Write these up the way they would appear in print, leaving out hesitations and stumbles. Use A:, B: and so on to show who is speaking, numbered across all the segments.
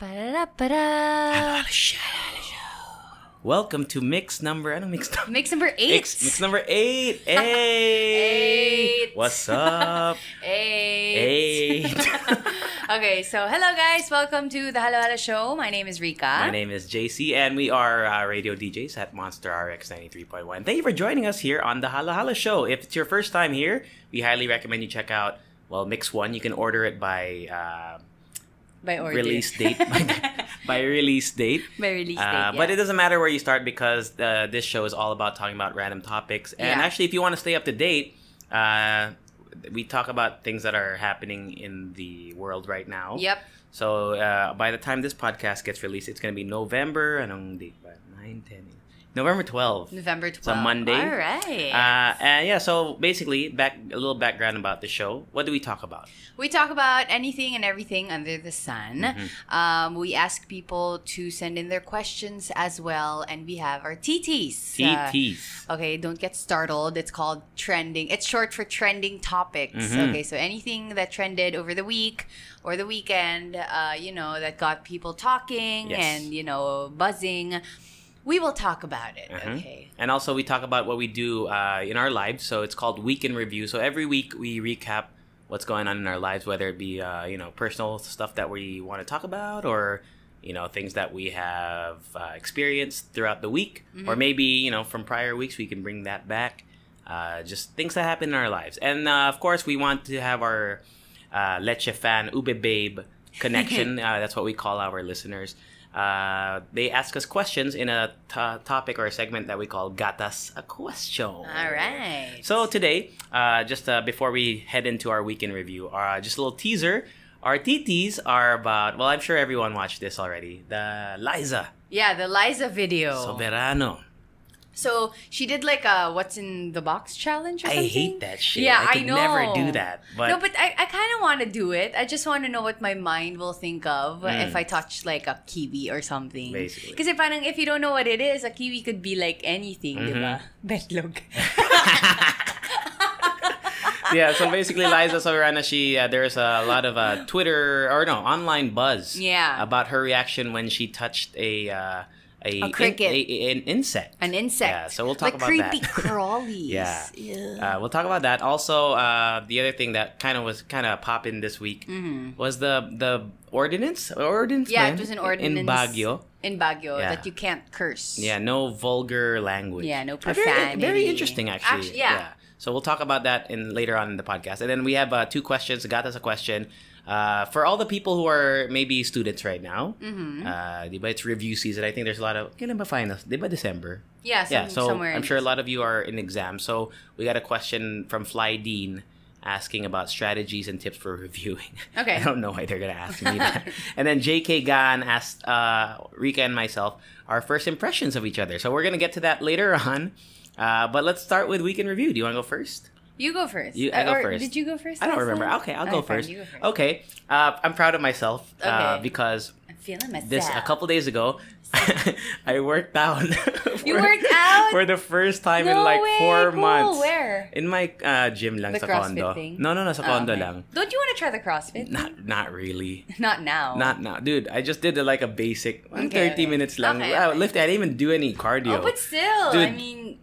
A: Hello, welcome to mix number...
B: Mix number 8.
A: Mix number 8. Hey!
B: 8.
A: What's up?
B: 8. Okay, so hello guys. Welcome to the Hello Show. My name is Rica.
A: My name is JC, and we are radio DJs at Monster RX 93.1. Thank you for joining us here on the Hello Show. If it's your first time here, we highly recommend you check out, Mix 1. You can order it by release date. By release date.
B: By release date, yeah.
A: But it doesn't matter where you start because this show is all about talking about random topics. And actually, if you want to stay up to date, we talk about things that are happening in the world right now.
B: Yep.
A: So by the time this podcast gets released, it's going to be November, anong date ba? 9, 10, November 12th.
B: November 12th.
A: It's a Monday.
B: All right.
A: And yeah, so basically, a little background about the show. What do we talk about?
B: We talk about anything and everything under the sun.
A: Mm-hmm.
B: We ask people to send in their questions as well, and we have our TTs.
A: TTs.
B: Okay, don't get startled. It's called trending. It's short for trending topics.
A: Mm-hmm.
B: Okay, so anything that trended over the week or the weekend, that got people talking and, buzzing. We will talk about it, okay?
A: And also, we talk about what we do in our lives. So it's called Week in Review. So every week, we recap what's going on in our lives, whether it be, personal stuff that we want to talk about or, things that we have experienced throughout the week. Mm-hmm. Or maybe, from prior weeks, we can bring that back. Just things that happen in our lives. And, of course, we want to have our Leche Fan, Ube Babe connection. That's what we call our listeners. They ask us questions in a topic or a segment that we call Gatas a Question.
B: All right.
A: So today, just before we head into our week in review, just a little teaser. Our TTs are about, I'm sure everyone watched this already. The Liza.
B: Yeah, the Liza video.
A: Soberano.
B: So she did like a what's in the box challenge or something?
A: I hate that shit.
B: Yeah,
A: I could never do that. But
B: no, but I kind of want to do it. I just want to know what my mind will think of if I touch like a kiwi or something.
A: Basically.
B: Because if you don't know what it is, a kiwi could be like anything, diba? Betlog.
A: Yeah, so basically Liza Soberano, there's a lot of online buzz about her reaction when she touched a cricket. An insect.
B: An insect.
A: Yeah, so we'll talk about
B: creepy
A: that.
B: crawlies.
A: Yeah. We'll talk about that. Also, the other thing that kind of popping this week was the ordinance.
B: Yeah, it was an ordinance.
A: In Baguio.
B: That you can't curse.
A: Yeah, no vulgar language.
B: Yeah, no profanity.
A: Very interesting, actually.
B: Yeah.
A: So we'll talk about that later on in the podcast. And then we have 2 questions. Got us a question. For all the people who are maybe students right now, diba, it's review season. I think there's a lot of, kailan ba finals? Diba December?
B: Yeah,
A: so
B: somewhere.
A: I'm sure a lot of you are in exam. So we got a question from Fly Dean asking about strategies and tips for reviewing.
B: Okay.
A: I don't know why they're going to ask me that. And then JK Gan asked Rica and myself our first impressions of each other. So we're going to get to that later on. But let's start with Week in Review. Do you want to go first?
B: You go first.
A: I go first.
B: Did you go first?
A: I don't remember. Okay, I'll go first.
B: You go first.
A: Okay. I'm proud of myself because
B: I'm feeling myself.
A: a couple days ago, I worked out.
B: You worked out?
A: For the first time in like 4 months.
B: Where?
A: In my gym lang
B: the
A: sa
B: CrossFit
A: condo.
B: Thing?
A: No, sa condo lang.
B: Don't you want to try the CrossFit?
A: Not really.
B: Not now.
A: Not now. Dude, I just did like a basic 30 minutes lang.
B: Okay.
A: Lifting. I didn't even do any cardio.
B: Oh, but still,
A: Dude,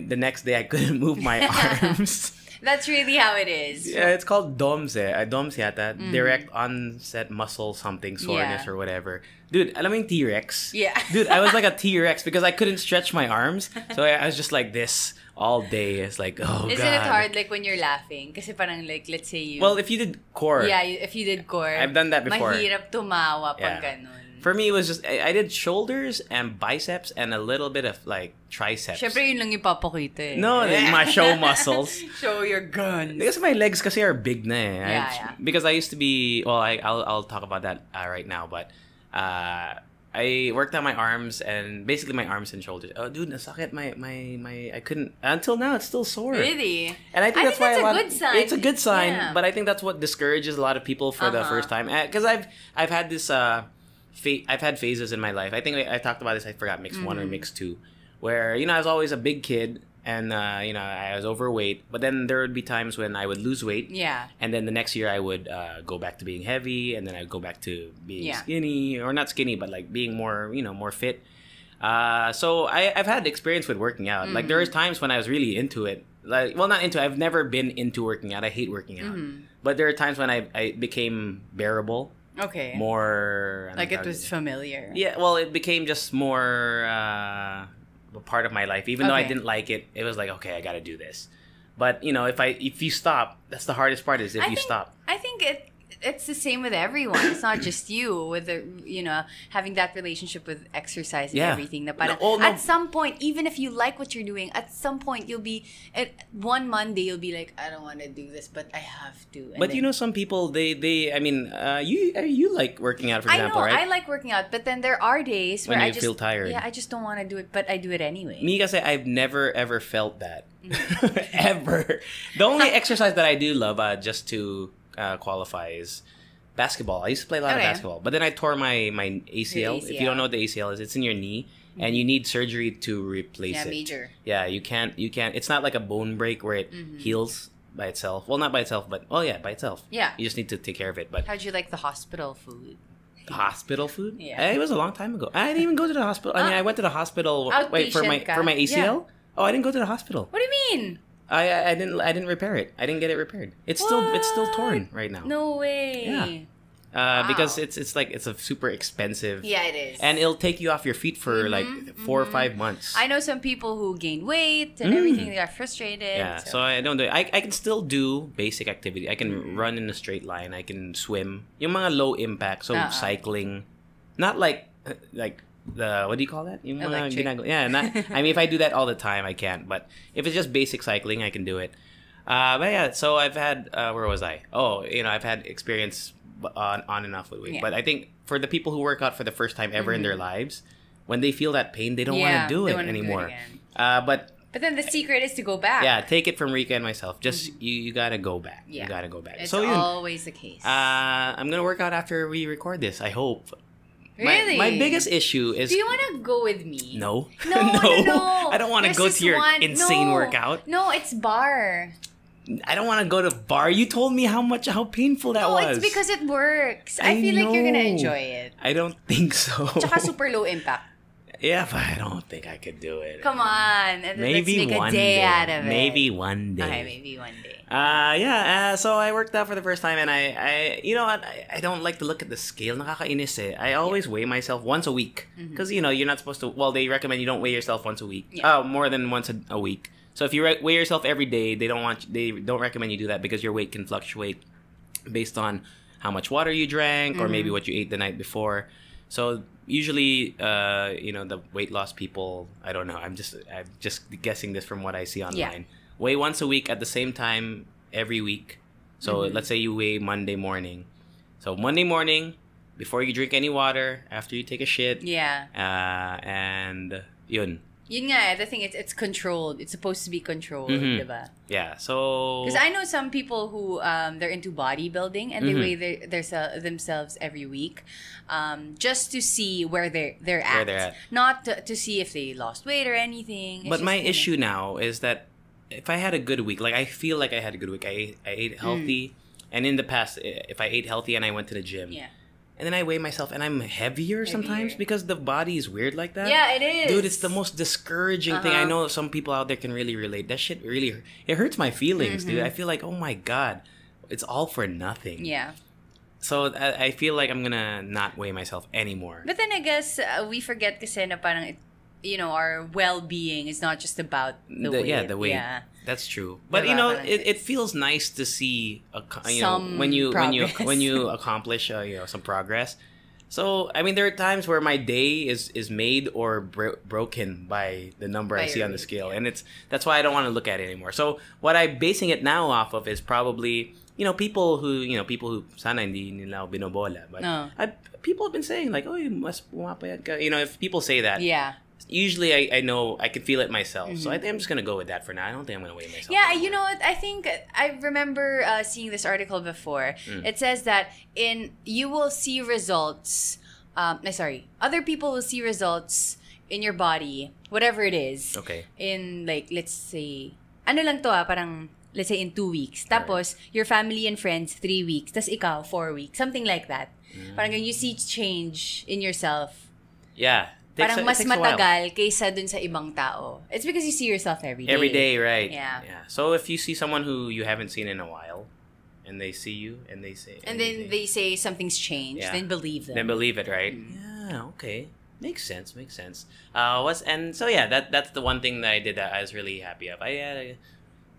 A: the next day I couldn't move my arms.
B: That's really how it is.
A: Yeah, it's called DOMS DOMS yata. Direct onset muscle something soreness or whatever. Dude, alam mo yung T-Rex?
B: Yeah.
A: Dude, I was like a T-Rex because I couldn't stretch my arms. So I was just like this all day. It's like, oh, God.
B: Isn't it hard like when you're laughing? Kasi parang like, let's say you...
A: Well, if you did core.
B: Yeah, if you did core.
A: I've done that before.
B: Mahirap tumawa pag ganun.
A: For me, it was just, I did shoulders and biceps and a little bit of like triceps.
B: Syempre yun lang ipapakita eh.
A: No, my show muscles.
B: Show your guns.
A: Because my legs kasi are big na eh.
B: Yeah.
A: Because I used to be, I'll talk about that right now, but I worked on my arms and basically my arms and shoulders. Oh, dude, nasakit I couldn't, until now it's still sore.
B: Really?
A: And I think that's why
B: a good sign.
A: It's a good sign, but I think that's what discourages a lot of people for the first time. Because I've had this, I've had phases in my life. I think I talked about this. I forgot mix 1 or mix 2, where I was always a big kid and I was overweight. But then there would be times when I would lose weight.
B: Yeah.
A: And then the next year I would go back to being heavy, and then I'd go back to being
B: Yeah.
A: skinny, or not skinny, but like being more more fit. So I've had experience with working out. Like there was times when I was really into it. Like, well, not into it. I've never been into working out. I hate working out. But there are times when I became bearable.
B: Okay.
A: More
B: like it was familiar.
A: Yeah, well, it became just more a part of my life. Even though I didn't like it, it was like, okay, I got to do this. But if you stop, that's the hardest part. Is if you stop.
B: I think it's the same with everyone. It's not just you with the having that relationship with exercise and everything. Na parang, at some point, even if you like what you're doing, at some point you'll be at one Monday you'll be like, I don't want to do this, but I have to. And
A: but some people you like working out, for example, right?
B: I like working out, but then there are days where
A: when
B: I
A: you
B: just
A: feel tired.
B: Yeah, I just don't want to do it, but I do it anyway.
A: Me, kasi I've never ever felt that ever. The only exercise that I do love, just to qualify, is basketball. I used to play a lot of basketball, but then I tore my ACL. If you don't know what the ACL is, it's in your knee, and you need surgery to replace it.
B: Major.
A: Yeah, you can't. It's not like a bone break where it heals by itself. Well, not by itself, but by itself.
B: Yeah.
A: You just need to take care of it. But
B: how'd you like the hospital food?
A: Hospital food?
B: Yeah.
A: It was a long time ago. I didn't even go to the hospital. I mean, I went to the hospital. Wait, for my ACL?
B: Yeah.
A: Oh, I didn't go to the hospital.
B: What do you mean?
A: I didn't repair it. I didn't get it repaired. It's still torn right now.
B: No way.
A: Yeah. Because it's a super expensive.
B: Yeah, it is.
A: And it'll take you off your feet for like 4 or 5 months.
B: I know some people who gain weight and everything. They got frustrated.
A: Yeah, so I don't do it. I can still do basic activity. I can run in a straight line. I can swim. Yung mga low impact, so cycling. Not like the, what do you call that? Yung mga I mean, if I do that all the time, I can't. But if it's just basic cycling, I can do it. But yeah, so I've had, where was I? Oh, I've had experience on and off with weight. Yeah. But I think for the people who work out for the first time ever in their lives, when they feel that pain, they don't want to do it anymore. But
B: then the secret is to go back.
A: Yeah, take it from Rica and myself. Just you gotta go back. Yeah. You gotta go back.
B: It's always the case.
A: I'm gonna work out after we record this, I hope.
B: Really?
A: My biggest issue is...
B: Do you want to go with me?
A: No.
B: No.
A: I don't want to go to your insane workout.
B: No, it's bar.
A: I don't want to go to bar. You told me how painful that was.
B: No, it's because it works. I feel like you're gonna enjoy it.
A: I don't think so.
B: Tsaka super low impact.
A: Yeah, but I don't think I could do it.
B: Come on.
A: Maybe
B: let's make
A: one
B: a day out of it.
A: Maybe one day.
B: Okay, maybe one day.
A: So I worked out for the first time, and I you know what? I don't like to look at the scale. Nakakainis eh. I always weigh myself once a week. Because, you're not supposed to... Well, they recommend you don't weigh yourself once a week. Yeah. More than once a week. So if you weigh yourself every day, they don't recommend you do that because your weight can fluctuate based on how much water you drank or maybe what you ate the night before. So usually, the weight loss people, I don't know. I'm just guessing this from what I see online. Yeah. Weigh once a week at the same time every week. So let's say you weigh Monday morning. So Monday morning, before you drink any water, after you take a shit.
B: Yeah.
A: And yun.
B: Yun nga, the thing is, it's controlled. It's supposed to be controlled, diba?
A: Yeah, so...
B: Because I know some people who, they're into bodybuilding and they weigh themselves every week just to see where they're at. Not to see if they lost weight or anything.
A: But my issue now is that if I had a good week, like I feel like I had a good week, I ate healthy, and in the past, if I ate healthy and I went to the gym... Yeah. And then I weigh myself and I'm heavier sometimes because the body is weird like that.
B: Yeah, it is.
A: Dude, it's the most discouraging thing. I know some people out there can really relate. That shit really, it hurts my feelings, dude. I feel like, oh my God, it's all for nothing.
B: Yeah.
A: So I feel like I'm gonna not weigh myself anymore.
B: But then I guess we forget kasi na parang, our well-being is not just about the weight.
A: Yeah, the weight. Yeah. That's true. But it feels nice to see when you accomplish some progress. So I mean, there are times where my day is made or broken by the number I see on the scale, and that's why I don't want to look at it anymore. So what I'm basing it now off of is probably people who sana hindi nila binobola, but people have been saying like, oh, mas pumapayat ka. If people say that,
B: yeah.
A: Usually, I know I can feel it myself, so I think I'm just gonna go with that for now. I don't think I'm gonna weigh myself.
B: Yeah,
A: anymore.
B: you know what? I think I remember seeing this article before. It says that you will see results. Other people will see results in your body, whatever it is.
A: Okay.
B: In like, let's say, ano lang to parang, let's say in 2 weeks. Tapos, your family and friends, 3 weeks. Tas ikaw, 4 weeks. Something like that. Parang you see change in yourself.
A: Yeah.
B: Parang mas matagal kaysa dun sa ibang tao. It's because you see yourself every day.
A: Every day, right.
B: Yeah.
A: So if you see someone who you haven't seen in a while, and they see you, and they say...
B: And then they say something's changed, then believe them.
A: Then believe it, right? Yeah, okay. Makes sense. That's the one thing that I did that I was really happy of. I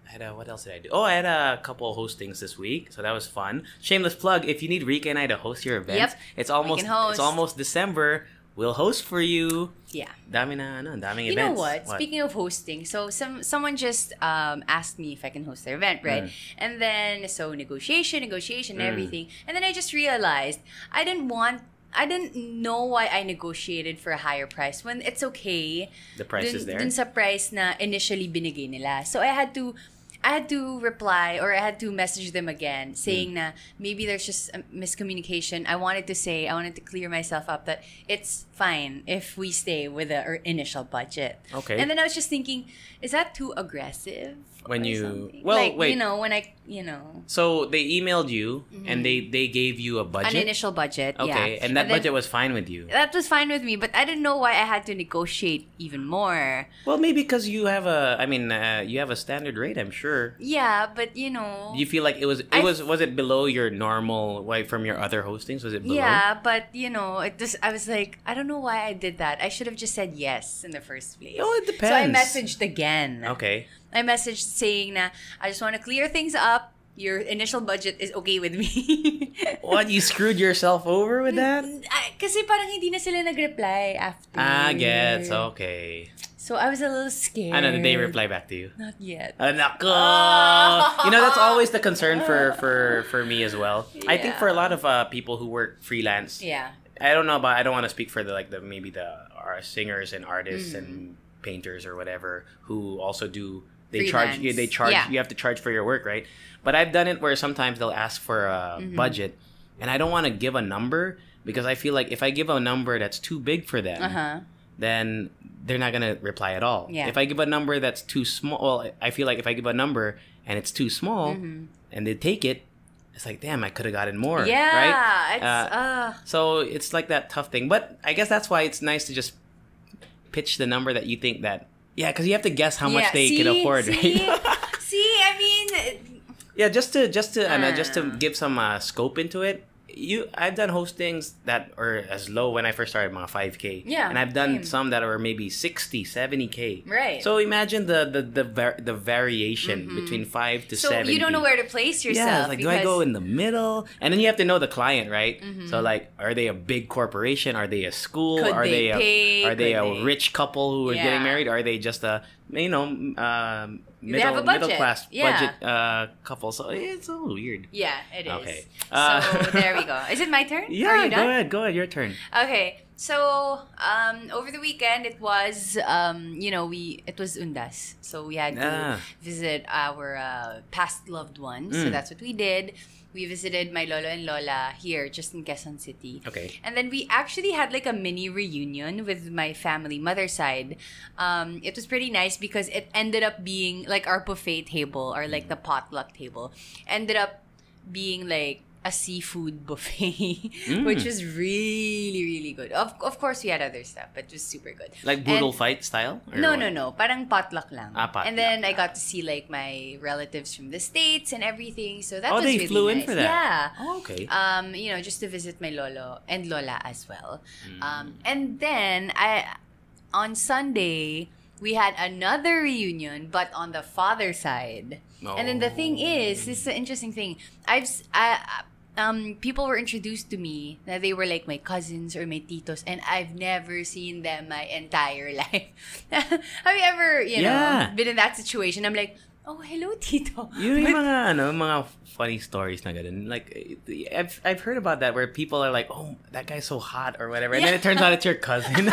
A: had what else did I do? Oh, I had a couple hostings this week, so that was fun. Shameless plug, if you need Rica and I to host your events, it's almost December. We'll host for you.
B: Yeah.
A: Daming events.
B: You know what? Speaking of hosting, so someone just asked me if I can host their event, right? And then, so negotiation, everything. And then I just realized I didn't know why I negotiated for a higher price when it's okay.
A: The price is there.
B: Dun sa price na initially binigay nila. So I had to reply, or I had to message them again saying na maybe there's just a miscommunication. I wanted to clear myself up that it's fine if we stay with our initial budget.
A: Okay.
B: And then I was just thinking, is that too aggressive?
A: When you...
B: Something?
A: Well,
B: like,
A: wait.
B: When I...
A: So they emailed you and they gave you a budget?
B: An initial budget,
A: okay.
B: yeah.
A: And that budget was fine with you?
B: That was fine with me, but I didn't know why I had to negotiate even more.
A: Well, maybe because you have you have a standard rate, I'm sure.
B: Yeah, but
A: Do you feel like was it below your normal, from your other hostings? Was it below?
B: Yeah, but I was like, I don't know why I did that. I should have just said yes in the first place.
A: Oh, it depends.
B: So I messaged again.
A: Okay.
B: I messaged saying na, I just want to clear things up. Your initial budget is okay with me.
A: What? You screwed yourself over with that?
B: Kasi parang hindi na sila nag-reply after.
A: Gets. Okay.
B: So I was a little scared.
A: Did they reply back to you?
B: Not yet.
A: Nako! That's always the concern for me as well. Yeah. I think for a lot of people who work freelance.
B: Yeah.
A: I don't know, but I don't want to speak for maybe our singers and artists and painters or whatever who also do. They charge. You have to charge for your work, right? But I've done it where sometimes they'll ask for a budget, and I don't want to give a number because I feel like if I give a number that's too big for them, then they're not gonna reply at all.
B: Yeah.
A: If I give a number that's too small, I feel like if I give a number and it's too small, and they take it, it's like, damn, I could have gotten more.
B: Yeah,
A: right? So it's like that tough thing. But I guess that's why it's nice to just pitch the number that you think that. Yeah, because you have to guess how much they can afford, right?
B: I mean,
A: yeah, just to give some scope into it. I've done hostings that are as low when I first started, mga 5K.
B: Yeah,
A: and I've done some that are maybe 60, 70K.
B: Right.
A: So imagine the variation between 5 to 70.
B: So you don't know where to place yourself.
A: Yeah, like do I go in the middle? And then you have to know the client, right? So like, are they a big corporation? Are they a school? Are they a rich couple who are getting married? Are they just a middle class budget couple? So it's a little weird.
B: Yeah, it is.
A: Okay.
B: So there we go. Is it my turn?
A: Yeah,
B: are you done?
A: Go ahead, your turn.
B: Okay. So over the weekend it was it was Undas. So we had to visit our past loved ones. So that's what we did. We visited my lolo and lola here, just in Quezon City.
A: Okay.
B: And then we actually had like a mini reunion with my family, mother's side. It was pretty nice because it ended up being like our buffet table, or like the potluck table. Ended up being like a seafood buffet, which was really, really good. Of course, we had other stuff, but it was super good.
A: Like brutal fight style?
B: No. Parang potluck lang.
A: Potluck.
B: And then I got to see like my relatives from the States and everything. So that was really nice.
A: Oh, they flew in for that?
B: Yeah.
A: Oh, okay.
B: Just to visit my lolo and lola as well. And then on Sunday, we had another reunion, but on the father side. Oh. And then the thing is, this is the interesting thing. People were introduced to me that they were like my cousins or my titos, and I've never seen them my entire life. Have you ever, been in that situation? I'm like, oh, hello, Tito.
A: Yung mga funny stories na ganun. Like, I've heard about that where people are like, oh, that guy's so hot or whatever. And then it turns out it's your cousin.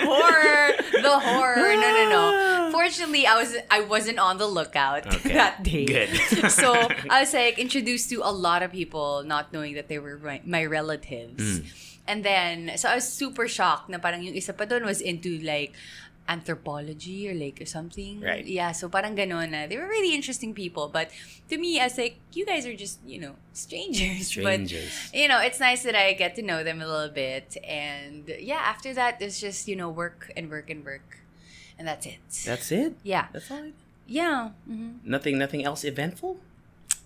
B: Horror. The horror. No. Fortunately, I wasn't on the lookout that day.
A: Good.
B: So I was like introduced to a lot of people not knowing that they were my relatives. And then, so I was super shocked na parang yung isa pa doon was into like anthropology or like something.
A: Right.
B: Yeah, so parang ganon na. They were really interesting people. But to me, I was like, you guys are just, strangers.
A: Strangers.
B: But, it's nice that I get to know them a little bit. And yeah, after that, it's just, work and work and work. And that's it.
A: That's it?
B: Yeah.
A: That's all it?
B: Yeah. Mm-hmm.
A: Nothing else eventful?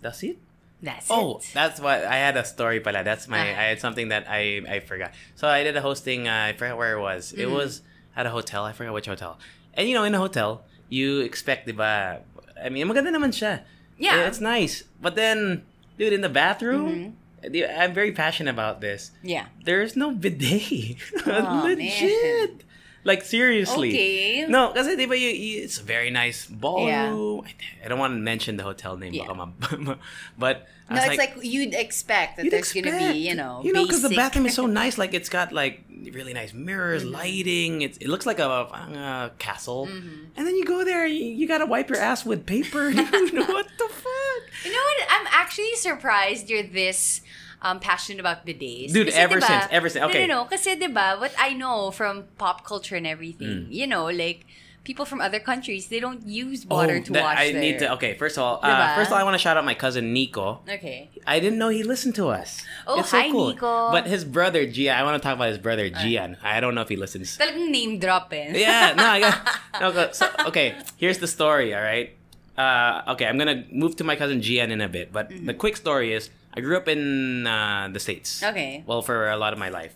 A: That's it?
B: That's
A: it.
B: That's
A: what I had a story pala. That's I had something that I forgot. So I did a hosting, I forgot where it was. It was at a hotel. I forgot which hotel. And in a hotel, you expect, diba? I mean, maganda naman siya.
B: Yeah.
A: It's nice. But then, dude, in the bathroom, I'm very passionate about this.
B: Yeah.
A: There's no bidet.
B: Oh,
A: legit. Man. Like, seriously.
B: Okay.
A: No, kasi diba, it's a very nice ballroom. Yeah. I don't want to mention the hotel name.
B: Yeah.
A: But
B: no, it's like you'd expect that there's going to be,
A: because the bathroom is so nice. Like, it's got, like, really nice mirrors, lighting. It looks like a castle. And then you go there, you got to wipe your ass with paper. What the fuck?
B: You know what? I'm actually surprised you're this passionate about bidets.
A: Dude,
B: kasi
A: ever since. Okay.
B: No. Kasi diba, what I know from pop culture and everything, like, people from other countries, they don't use water to wash their...
A: Okay, first of all, I want to shout out my cousin Nico.
B: Okay.
A: I didn't know he listened to us.
B: Oh,
A: it's so
B: hi,
A: cool.
B: Nico.
A: But his brother, Gian, I want to talk about his brother, Gian. I don't know if he listens.
B: Talagang name drop
A: Yeah, okay, here's the story, all right? Okay, I'm going to move to my cousin Gian in a bit. But the quick story is, I grew up in the States.
B: Okay.
A: Well, for a lot of my life.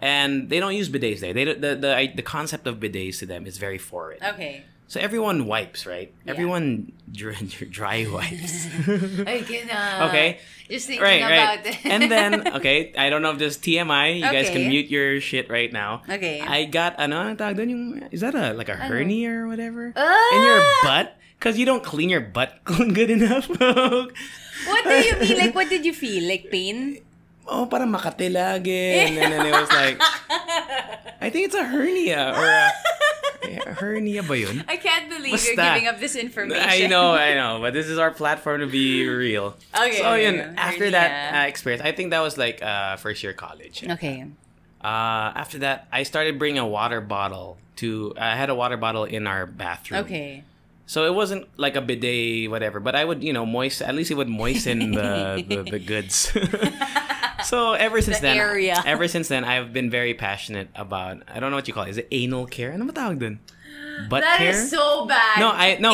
A: And they don't use bidets there. The concept of bidets to them is very foreign.
B: Okay.
A: So everyone wipes, right? Yeah. Everyone dry wipes. Okay.
B: Just thinking about it.
A: And then, okay, I don't know if this is TMI. You guys can mute your shit right now.
B: Okay.
A: I got, is that a hernia or whatever? In your butt? Because you don't clean your butt good enough.
B: What do you mean? Like, what did you feel? Like pain?
A: Oh, parang makati lagi. And then it was like, I think it's a hernia. Or a hernia ba yun?
B: I can't believe you're giving up this information.
A: I know. But this is our platform to be real.
B: Okay.
A: So, after that experience, I think that was like first year college.
B: Okay.
A: After that, I started bringing a water bottle I had a water bottle in our bathroom.
B: Okay.
A: So it wasn't like a bidet, whatever, but I would, at least it would moisten the goods. So ever since then, I've been very passionate about, I don't know what you call it. Is it anal care? Ano ba tawag dun? Butt care?
B: That is so bad.
A: No.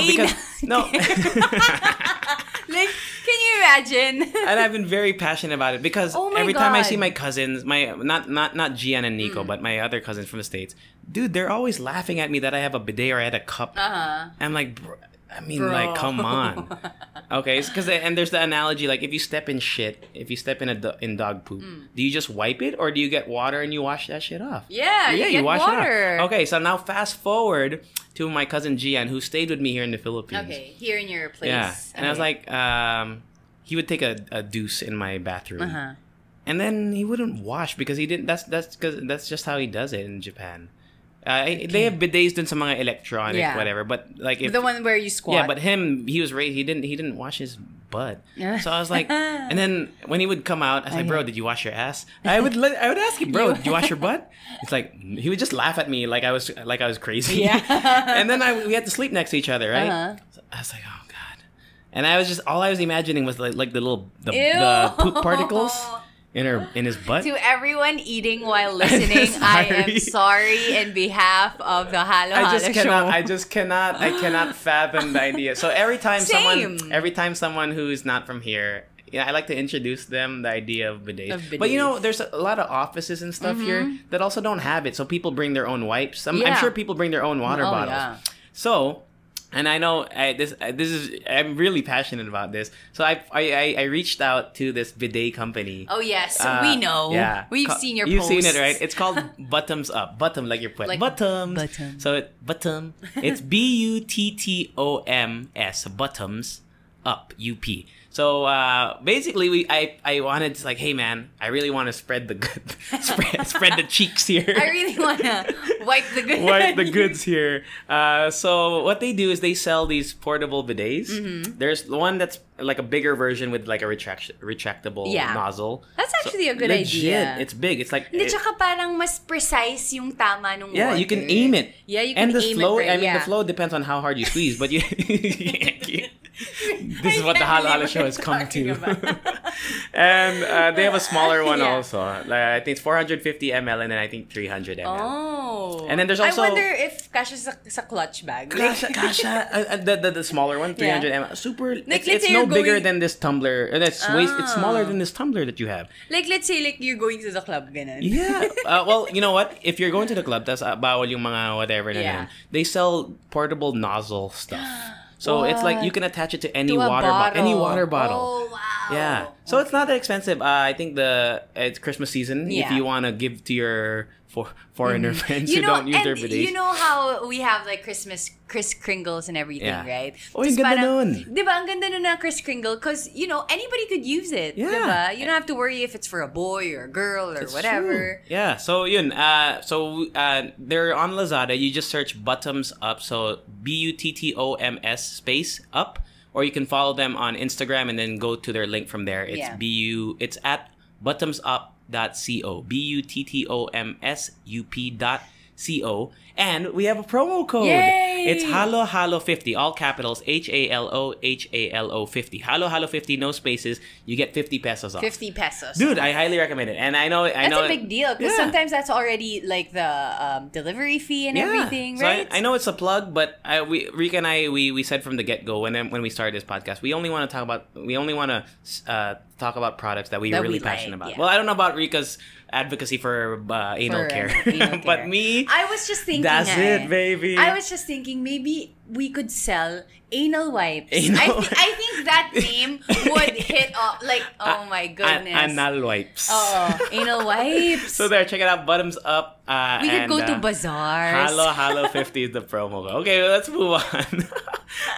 B: Like, can you imagine?
A: And I've been very passionate about it because every time I see my cousins, not Gian and Nico, but my other cousins from the States, dude, they're always laughing at me that I have a bidet or I had a cup. I'm like, bro, like, come on. Okay, and there's the analogy, like, if you step in shit, if you step in dog poop, do you just wipe it or do you get water and you wash that shit off?
B: Yeah, you wash water.
A: It off. Okay, so now fast forward to my cousin Gian, who stayed with me here in the Philippines.
B: Okay, here in your place.
A: Yeah, and I was like, he would take a deuce in my bathroom, and then he wouldn't wash because he didn't. That's just how he does it in Japan. They have bidets dun sa mga electronic, whatever. But like
B: the one where you squat.
A: Yeah, but he was raised. He didn't wash his butt. So I was like, and then when he would come out, I was like, bro, did you wash your ass? I would ask him, bro, did you wash your butt? It's like he would just laugh at me like I was crazy. Yeah. And then we had to sleep next to each other, right? So I was like, oh god. And all I was imagining was like the poop particles. In his butt.
B: To everyone eating while listening, I am sorry in behalf of the Halo Halo show.
A: I cannot fathom the idea. So every time someone who's not from here, I like to introduce them the idea of bidets. But there's a lot of offices and stuff here that also don't have it. So people bring their own wipes. I'm sure people bring their own water bottles. Yeah. So. And I know I'm really passionate about this. So I reached out to this bidet company.
B: Oh yes, we know. Yeah, we've seen your
A: You've
B: posts.
A: seen it, right? It's called Bottoms Up. Bottom like your foot. Like bottoms.
B: Bottom.
A: So bottom. It's BUTTOMS. Bottoms Up, UP. So basically, I wanted to like, hey man, I really want to spread the good, spread the cheeks here.
B: I really want to wipe the goods.
A: Wipe the goods here. So what they do is they sell these portable bidets. Mm-hmm. There's one that's like a bigger version with like a retractable nozzle.
B: That's actually a good
A: legit,
B: idea.
A: It's big. It's like...
B: Hindi, tsaka parang mas precise yung tama nung
A: water.
B: You
A: can aim it.
B: Yeah, you can aim
A: flow,
B: it right.
A: I mean, the flow depends on how hard you squeeze, but you... This is what the Halo Halo show has come to. And they have a smaller one also. Like, I think it's 450 ml and then I think 300 ml.
B: Oh.
A: And then there's also...
B: I wonder if kasha sa clutch bag.
A: Kasha. The smaller one, 300 ml. Super...
B: Like,
A: it's no bigger than this tumbler. It's smaller than this tumbler that you have.
B: Like, let's say like you're going to the club, ganun.
A: Yeah. Well, you know what? If you're going to the club, that's bawal yung mga whatever. They sell portable nozzle stuff. So it's like you can attach it to any water bottle.
B: Oh, wow.
A: Yeah. So it's not that expensive. I think it's Christmas season. If you want to give to your foreigner friends who don't use their bidets.
B: You know how we have like Christmas Kris Kringles and everything, right?
A: Oh, yung ganda nun.
B: Diba, ang ganda nun na Kris Kringle because, you know, anybody could use it.
A: Yeah.
B: Diba? You don't have to worry if it's for a boy or a girl or whatever.
A: True. Yeah. So, yun. They're on Lazada. You just search Bottoms Up. So, BUTTOMS space up. Or you can follow them on Instagram and then go to their link from there. It's it's at bottomsup.co. BUTTOMSUP.co. And we have a promo code.
B: Yay!
A: It's Halo Halo 50, all capitals, HALO 50. Halo Halo 50, no spaces. You get 50 pesos off.
B: 50 pesos.
A: Dude, I highly recommend it. And I know
B: that's a big deal because sometimes that's already like the delivery fee and everything, right?
A: So I know it's a plug, but Rica and I said from the get-go when we started this podcast, we only want to talk about products that we're really passionate about. Yeah. Well, I don't know about Rica's advocacy for anal care. But me,
B: I was just thinking,
A: that's it, baby.
B: I was just thinking maybe we could sell anal wipes. I think that name would hit off. Like, oh my goodness.
A: Anal wipes.
B: Oh, anal wipes.
A: So there, check it out. Bottoms Up.
B: We could go to bazaars.
A: Halo 50 is the promo code. Okay, well, let's move on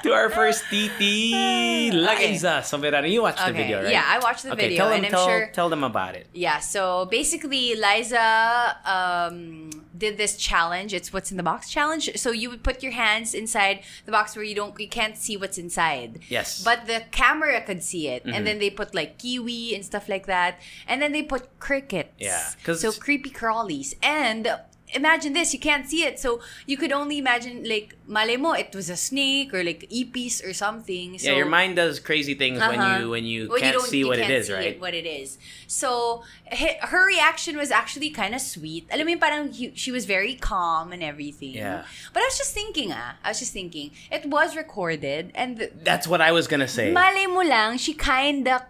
A: to our first TT. Liza. So, you watched the video, right?
B: Yeah, I watched the video.
A: Tell them about it.
B: Yeah, so basically, Liza did this challenge. It's what's in the box challenge. So you would put your hands inside the box where you can't see what's inside.
A: Yes.
B: But the camera could see it. Mm-hmm. And then they put like kiwi and stuff like that. And then they put crickets.
A: Yeah.
B: So creepy crawlies. And imagine this, you can't see it. So you could only imagine like, male mo, it was a snake or like Ipis or something. So,
A: yeah, your mind does crazy things when you can't see what it is, right?
B: What it is. So her reaction was actually kind of sweet. Alam mo yung parang she was very calm and everything.
A: Yeah.
B: But I was just thinking, it was recorded and
A: that's what I was gonna say.
B: Male mo lang, she kinda,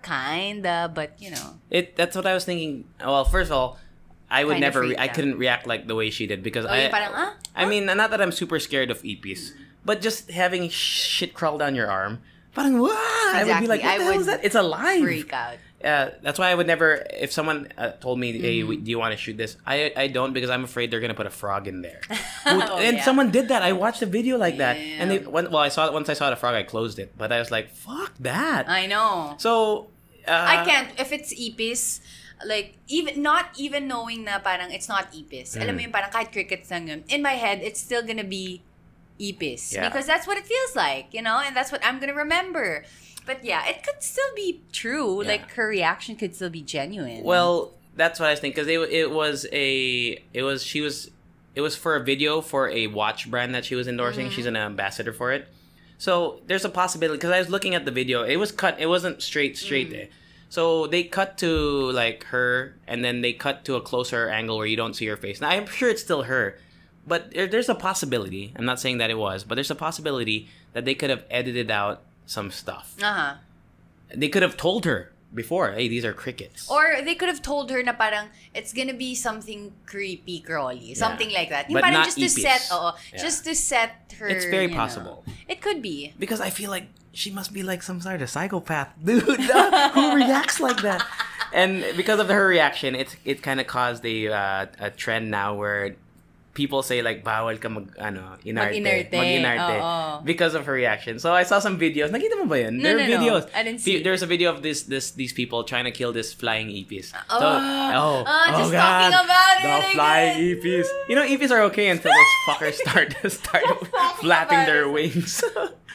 B: but you know.
A: That's what I was thinking. Well, first of all, I couldn't react like the way she did because I mean, not that I'm super scared of Ipis, but just having shit crawl down your arm, parang wah!
B: Exactly.
A: I would be like, what the hell is that? It's alive.
B: Freak out.
A: That's why I would never, if someone told me, hey, do you want to shoot this? I don't because I'm afraid they're going to put a frog in there. Someone did that. I watched a video like that. And once I saw the frog, I closed it. But I was like, fuck that.
B: I know.
A: So,
B: I can't. If it's Ipis, like, not even knowing na parang it's not Ipis. Alam mo yung parang kahit crickets lang yun. In my head, it's still gonna be Ipis. Yeah. Because that's what it feels like, you know? And that's what I'm gonna remember. But yeah, it could still be true. Yeah. Like, her reaction could still be genuine.
A: Well, that's what I was thinking. Because it was for a video for a watch brand that she was endorsing. Mm-hmm. She's an ambassador for it. So, there's a possibility. Because I was looking at the video. It was cut. It wasn't straight there. So they cut to like her, and then they cut to a closer angle where you don't see her face. Now I'm sure it's still her, but there's a possibility. I'm not saying that it was, but there's a possibility that they could have edited out some stuff. They could have told her before, hey, these are crickets.
B: Or they could have told her na parang it's gonna be something creepy, crawly, something like that.
A: But not just
B: Ipis. Just to set her.
A: It's very possible.
B: It could be
A: because I feel like she must be like some sort of psychopath, dude, who reacts like that. And because of her reaction, it kind of caused a trend now where people say like bawal ka
B: mag-inarte
A: because of her reaction. So I saw some videos. Nakita mo ba yun?
B: No,
A: there are videos.
B: I didn't see.
A: There's a video of these people trying to kill this flying Ipis.
B: Just talking about it.
A: The flying Ipis. You know, Ipis are okay until those fuckers start flapping their wings.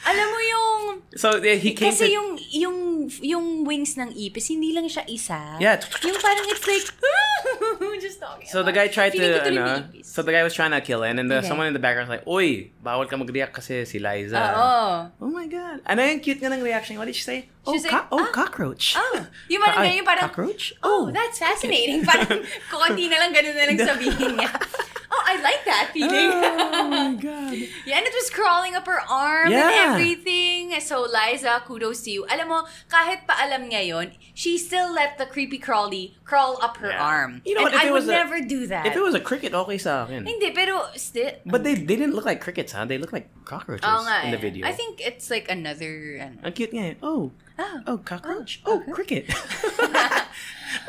B: Alam mo yung...
A: So, he came
B: kasi yung wings ng Ipis, hindi lang siya isa.
A: Yeah.
B: Yung parang it's like... just talking
A: so, the guy tried to... so, the guy was trying to kill it. And then someone in the background was like, Uy, bawal ka mag-react kasi si Liza. Oh my God. Ano yung cute nga ng reaction? What did she say? Cockroach.
B: Yung parang ganyan, parang...
A: Cockroach?
B: That's fascinating. Parang konti na lang, ganun na lang sabihin niya. I like that feeling.
A: Oh my God.
B: Yeah, and it was crawling up her arm and everything. So, Liza, kudos to you. Alam mo, kahit pa alam niya yun, she still let the creepy crawly crawl up her arm.
A: You know,
B: and I would never do that.
A: If it was a cricket, okay sa akin.
B: Hindi, pero still...
A: But they didn't look like crickets, huh? They look like cockroaches in the video.
B: I think it's like another...
A: Ang cute nga. Oh, cockroach. Cricket.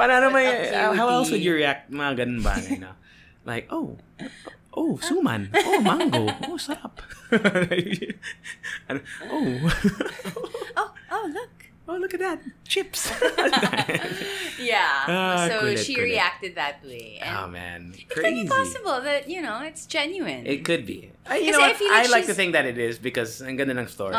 A: Paano may... How else would you react? Mga ganun ba? You know? Like, suman. Mango. Sarap.
B: Look.
A: Look at that. Chips.
B: So she reacted that way.
A: And man. Crazy.
B: It could be possible that, it's genuine.
A: It could be. You know what? I like to think that it is because ang ganda ng story.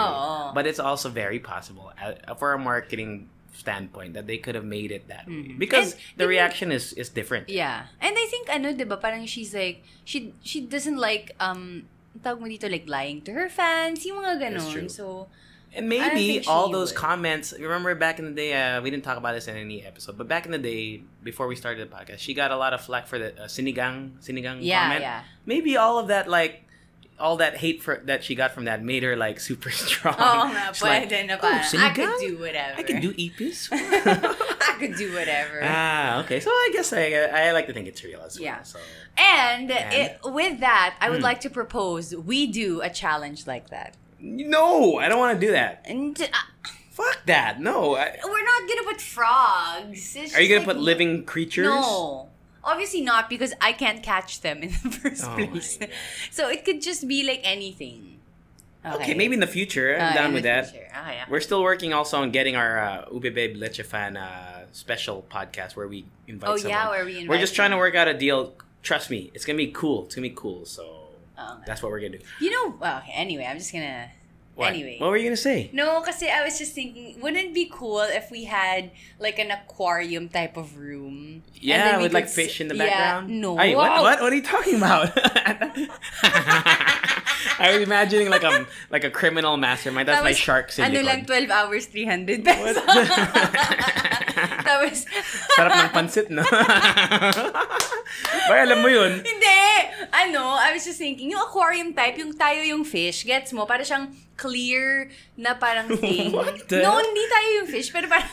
A: But it's also very possible for a marketing standpoint that they could have made it that way because the reaction is different.
B: Yeah. And I think diba, parang she's like she doesn't like tawag mo dito, like lying to her fans, yung mga ganon. So
A: and maybe all those comments, remember back in the day, we didn't talk about this in any episode, but back in the day before we started the podcast, she got a lot of flack for the sinigang comment.
B: Yeah.
A: Maybe all of that, like all that hate that she got from that made her like super strong.
B: Pwede na ba? I could do whatever.
A: I could do Ipis.
B: I could do whatever.
A: Okay. So I guess I like to think it's real as well.
B: Yeah.
A: So.
B: And with that, I would like to propose we do a challenge like that.
A: No, I don't want to do that.
B: And,
A: fuck that. No.
B: We're not gonna put frogs.
A: Are you gonna put living creatures?
B: No. Obviously not, because I can't catch them in the first place. So it could just be like anything.
A: Okay, maybe in the future. I'm down with that.
B: Yeah.
A: We're still working also on getting our Ube Babe Leche Fan special podcast where we invite someone.
B: Where we invite
A: We're just trying to work out a deal. Trust me, it's going to be cool. It's going to be cool. So that's what we're going to do.
B: Anyway, I'm just going to...
A: What?
B: Anyway.
A: What were you going to say?
B: No, kasi I was just thinking, wouldn't it be cool if we had like an aquarium type of room?
A: Yeah, with like fish in the background?
B: No.
A: Ay, what? What are you talking about? I was imagining like a criminal mastermind. That's my shark silicone.
B: Ano lang, 12 hours, 300 pesos. Tapos...
A: Sarap ng pansit, no? Bay, alam mo yun?
B: Hindi! I was just thinking, yung aquarium type, yung tayo yung fish, gets mo? Para siyang clear na parang thing.
A: What?
B: No, hindi tayo yung fish, pero parang...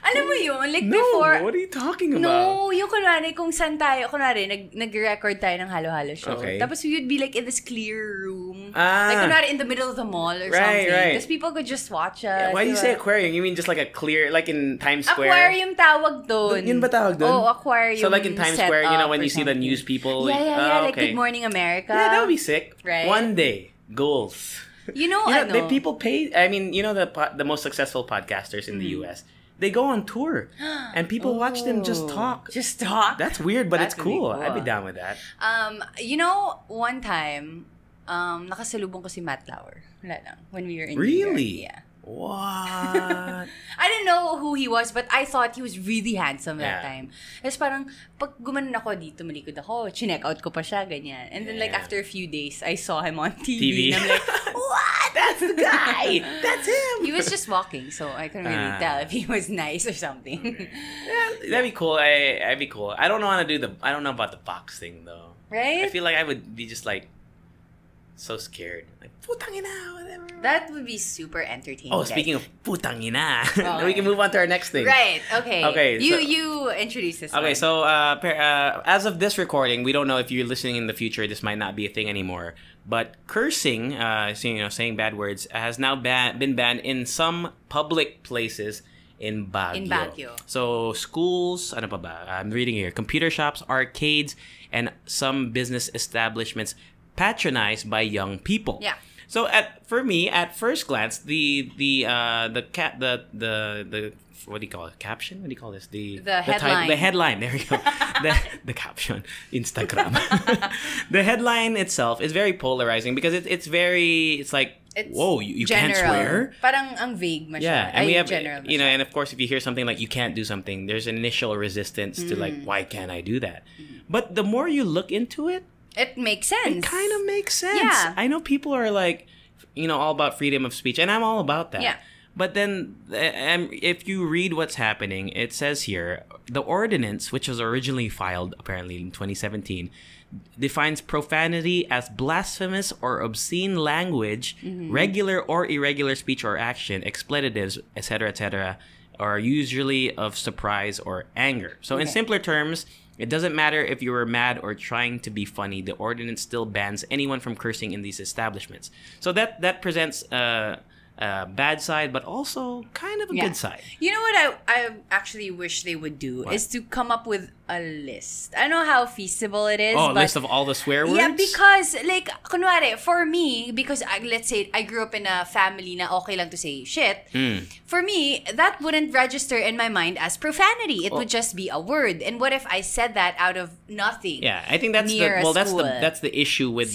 B: Alam mo yun, like before...
A: No, what are you talking about?
B: No, yung kunwari, kung saan tayo, kunwari, nag-record tayo ng halo-halo show.
A: Okay.
B: Tapos we would be like in this clear room. Like kunwari in the middle of the mall or something.
A: Right.
B: Tapos people could just watch us.
A: Why do you say aquarium? You mean just like a clear, like in Times Square?
B: Aquarium tawag doon.
A: Yun ba tawag doon?
B: Oh, aquarium.
A: So like in Times Square, when you see the news people.
B: Yeah, like Good Morning America.
A: Yeah, that would be sick.
B: Right.
A: One day, goals. People pay. I mean, the most successful podcasters in the U.S., they go on tour and people watch them just talk.
B: Just talk?
A: That's weird, but it's cool. I'd be down with that.
B: One time, nakasalubong ko si Matt Lauer. Wala lang. When we were in New
A: Really?
B: York. Yeah.
A: What?
B: I didn't know who he was, but I thought he was really handsome that time. Tapos parang, pag gumanon ako dito, malikod ako, chinek out ko pa siya, ganyan. And then like after a few days, I saw him on TV. And I'm like, what?
A: That's the guy! That's him!
B: He was just walking, so I couldn't really tell if he was nice or something.
A: Yeah, that'd be cool. I'd be cool. I don't know about the box thing, though.
B: Right?
A: I feel like I would be just like, so scared. Like, putang ina, whatever.
B: That would be super entertaining.
A: Oh, speaking of putang ina, we can move on to our next thing.
B: Right, okay.
A: You
B: introduce this
A: Okay,
B: one.
A: so as of this recording, we don't know if you're listening in the future, this might not be a thing anymore. But cursing, saying bad words, has now been banned in some public places in Baguio.
B: In Baguio.
A: So schools, ano pa ba? I'm reading here. Computer shops, arcades, and some business establishments patronized by young people.
B: Yeah.
A: So for me, at first glance, the what do you call it? Caption? What do you call this? The
B: headline.
A: The headline. There you go. the caption. Instagram. The headline itself is very polarizing because it's like, whoa, you can't swear?
B: Parang ang vague masyado.
A: Yeah, and we have,
B: general
A: you know, and of course, if you hear something like you can't do something, there's an initial resistance to like, why can't I do that? But the more you look into it,
B: it makes sense.
A: It kind of makes sense.
B: Yeah.
A: I know people are like, you know, all about freedom of speech, and I'm all about that.
B: Yeah.
A: But then, if you read what's happening, it says here, the ordinance, which was originally filed apparently in 2017, defines profanity as blasphemous or obscene language, regular or irregular speech or action, expletives, etc., are usually of surprise or anger. So in simpler terms, it doesn't matter if you were mad or trying to be funny, the ordinance still bans anyone from cursing in these establishments. So that presents bad side, but also kind of a good side.
B: You know what I actually wish they would do is to come up with a list. I don't know how feasible it is.
A: Oh, a list of all the swear words?
B: Yeah, because like, kunwari, for me, because let's say I grew up in a family na okay lang to say shit, for me, that wouldn't register in my mind as profanity. It would just be a word. And what if I said that out of nothing?
A: Yeah, I think that's that's the issue with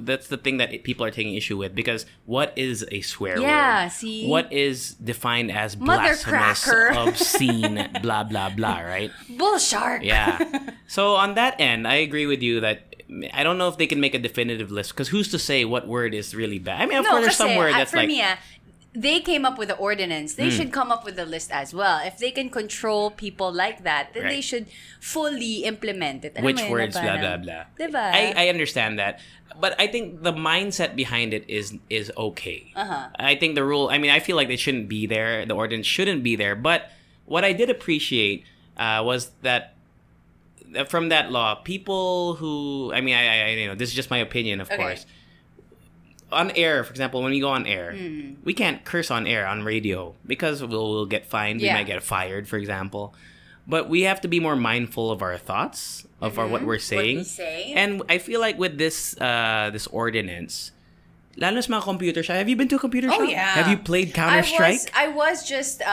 A: that's the thing that people are taking issue with, because what is a swear word?
B: Yeah, see?
A: What is defined as blasphemous, obscene, blah, blah, blah, right?
B: Bullshark.
A: Yeah. So on that end, I agree with you that I don't know if they can make a definitive list, because who's to say what word is really bad? I mean, of course, there's some word that's
B: for me, they came up with the ordinance. They should come up with a list as well. If they can control people like that, then they should fully implement it.
A: Which words, blah, blah, blah.
B: Diba?
A: I understand that. But I think the mindset behind it is okay. I think the rule, I mean, I feel like they shouldn't be there. The ordinance shouldn't be there. But what I did appreciate was that from that law, people who, I mean, I you know, this is just my opinion, of course. On air, for example, when we go on air, we can't curse on air, on radio, because we'll get fined. We might get fired, for example. But we have to be more mindful of our thoughts, of what we're saying.
B: What we say.
A: And I feel like with this this ordinance, lalo sa mga computer shop. Have you been to a computer shop?
B: Oh, yeah.
A: Have you played Counter-Strike?
B: I was just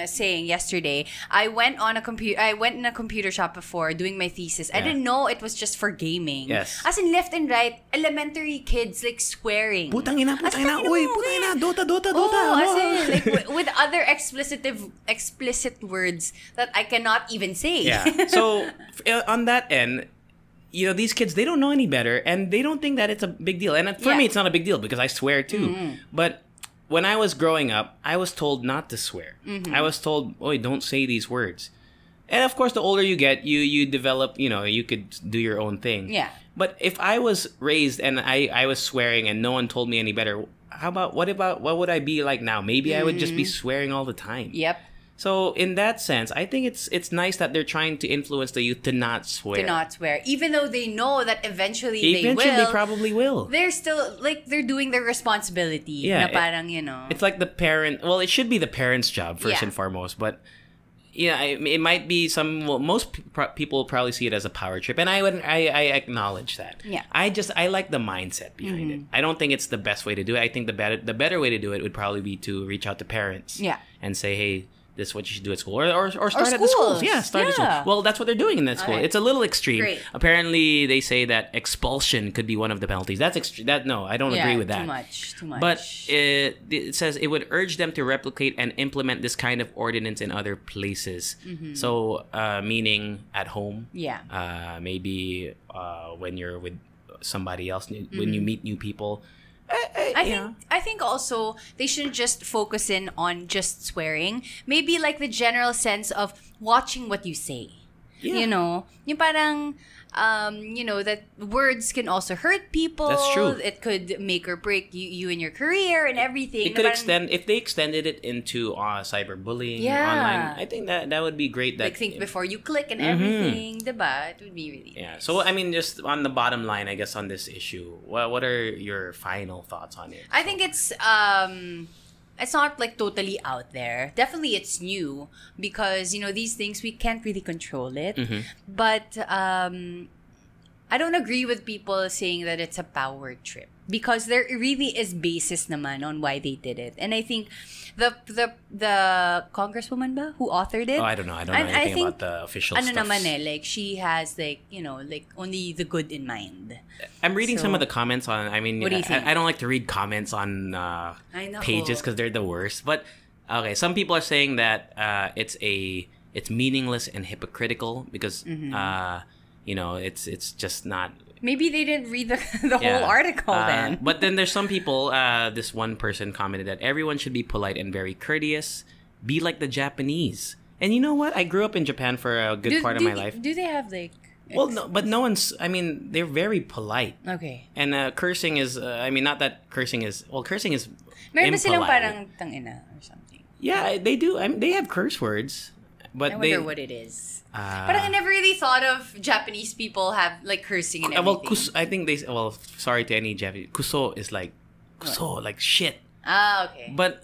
B: saying yesterday, I went in a computer shop before doing my thesis. I didn't know it was just for gaming.
A: Yes.
B: As in left and right, elementary kids like swearing.
A: Putang ina, uy, putang ina, Dota.
B: Oh, as in, like, with other explicit words that I cannot even say.
A: Yeah. So, on that end, you know, these kids, they don't know any better, and they don't think that it's a big deal. And for me, it's not a big deal because I swear too. But when I was growing up, I was told not to swear. I was told, "Oi, don't say these words." And of course, the older you get, you develop, you know, you could do your own thing.
B: Yeah.
A: But if I was raised and I was swearing and no one told me any better, what would I be like now? Maybe I would just be swearing all the time.
B: Yep.
A: So in that sense, I think it's nice that they're trying to influence the youth to not swear.
B: Even though they know that eventually they
A: probably will.
B: They're still, like, they're doing their responsibility.
A: Yeah.
B: Na parang, you know.
A: It's like the parent, well, it should be the parent's job first and foremost, but yeah, it might be most people probably see it as a power trip, and I acknowledge that.
B: Yeah.
A: I like the mindset behind it. I don't think it's the best way to do it. I think the better way to do it would probably be to reach out to parents.
B: Yeah.
A: And say, hey, this is what you should do at school, or start at the schools. Yeah, start at school. Well, that's what they're doing in that school. Okay. It's a little extreme.
B: Great.
A: Apparently, they say that expulsion could be one of the penalties. That's extreme. No, I don't agree with that.
B: Too much.
A: But it says it would urge them to replicate and implement this kind of ordinance in other places. So, meaning at home.
B: Yeah.
A: Maybe when you're with somebody else, when you meet new people.
B: I think also they shouldn't just focus in on just swearing. Maybe like the general sense of watching what you say. Yeah. You know, yung parang, you know, that words can also hurt people.
A: That's true.
B: It could make or break you and your career and everything.
A: It could extend, if they extended it into cyberbullying online, I think that would be great.
B: Like, think before you click and everything, diba? It would be really nice.
A: So, I mean, just on the bottom line, I guess, on this issue, what are your final thoughts on it?
B: I think it's it's not like totally out there. Definitely it's new because, you know, these things we can't really control it. But I don't agree with people saying that it's a power trip because there really is basis naman on why they did it. And I think the congresswoman ba who authored it?
A: Oh, I don't know. I don't know anything about the official stuff.
B: Naman like she has like, you know, like only the good in mind.
A: I'm reading some of the comments on, I mean,
B: what do you think?
A: I don't like to read comments on pages because they're the worst. But okay, some people are saying that it's meaningless and hypocritical because you know, it's just not.
B: Maybe they didn't read the whole article then.
A: But then there's some people, this one person commented that everyone should be polite and very courteous. Be like the Japanese. And you know what? I grew up in Japan for a good part of my life.
B: Do they have like...
A: Well, no, but no one's... I mean, they're very polite.
B: Okay.
A: And cursing is... I mean, not that cursing is... Well, cursing is
B: Meron ba
A: impolite.
B: silang parang tangina or something?
A: Yeah, they do. I mean, they have curse words. But
B: I wonder what it is. But I never really thought of Japanese people have like cursing and everything.
A: Well, I think they... Well, sorry to any Japanese. Kuso is like... Kuso, like shit.
B: Ah, okay.
A: But...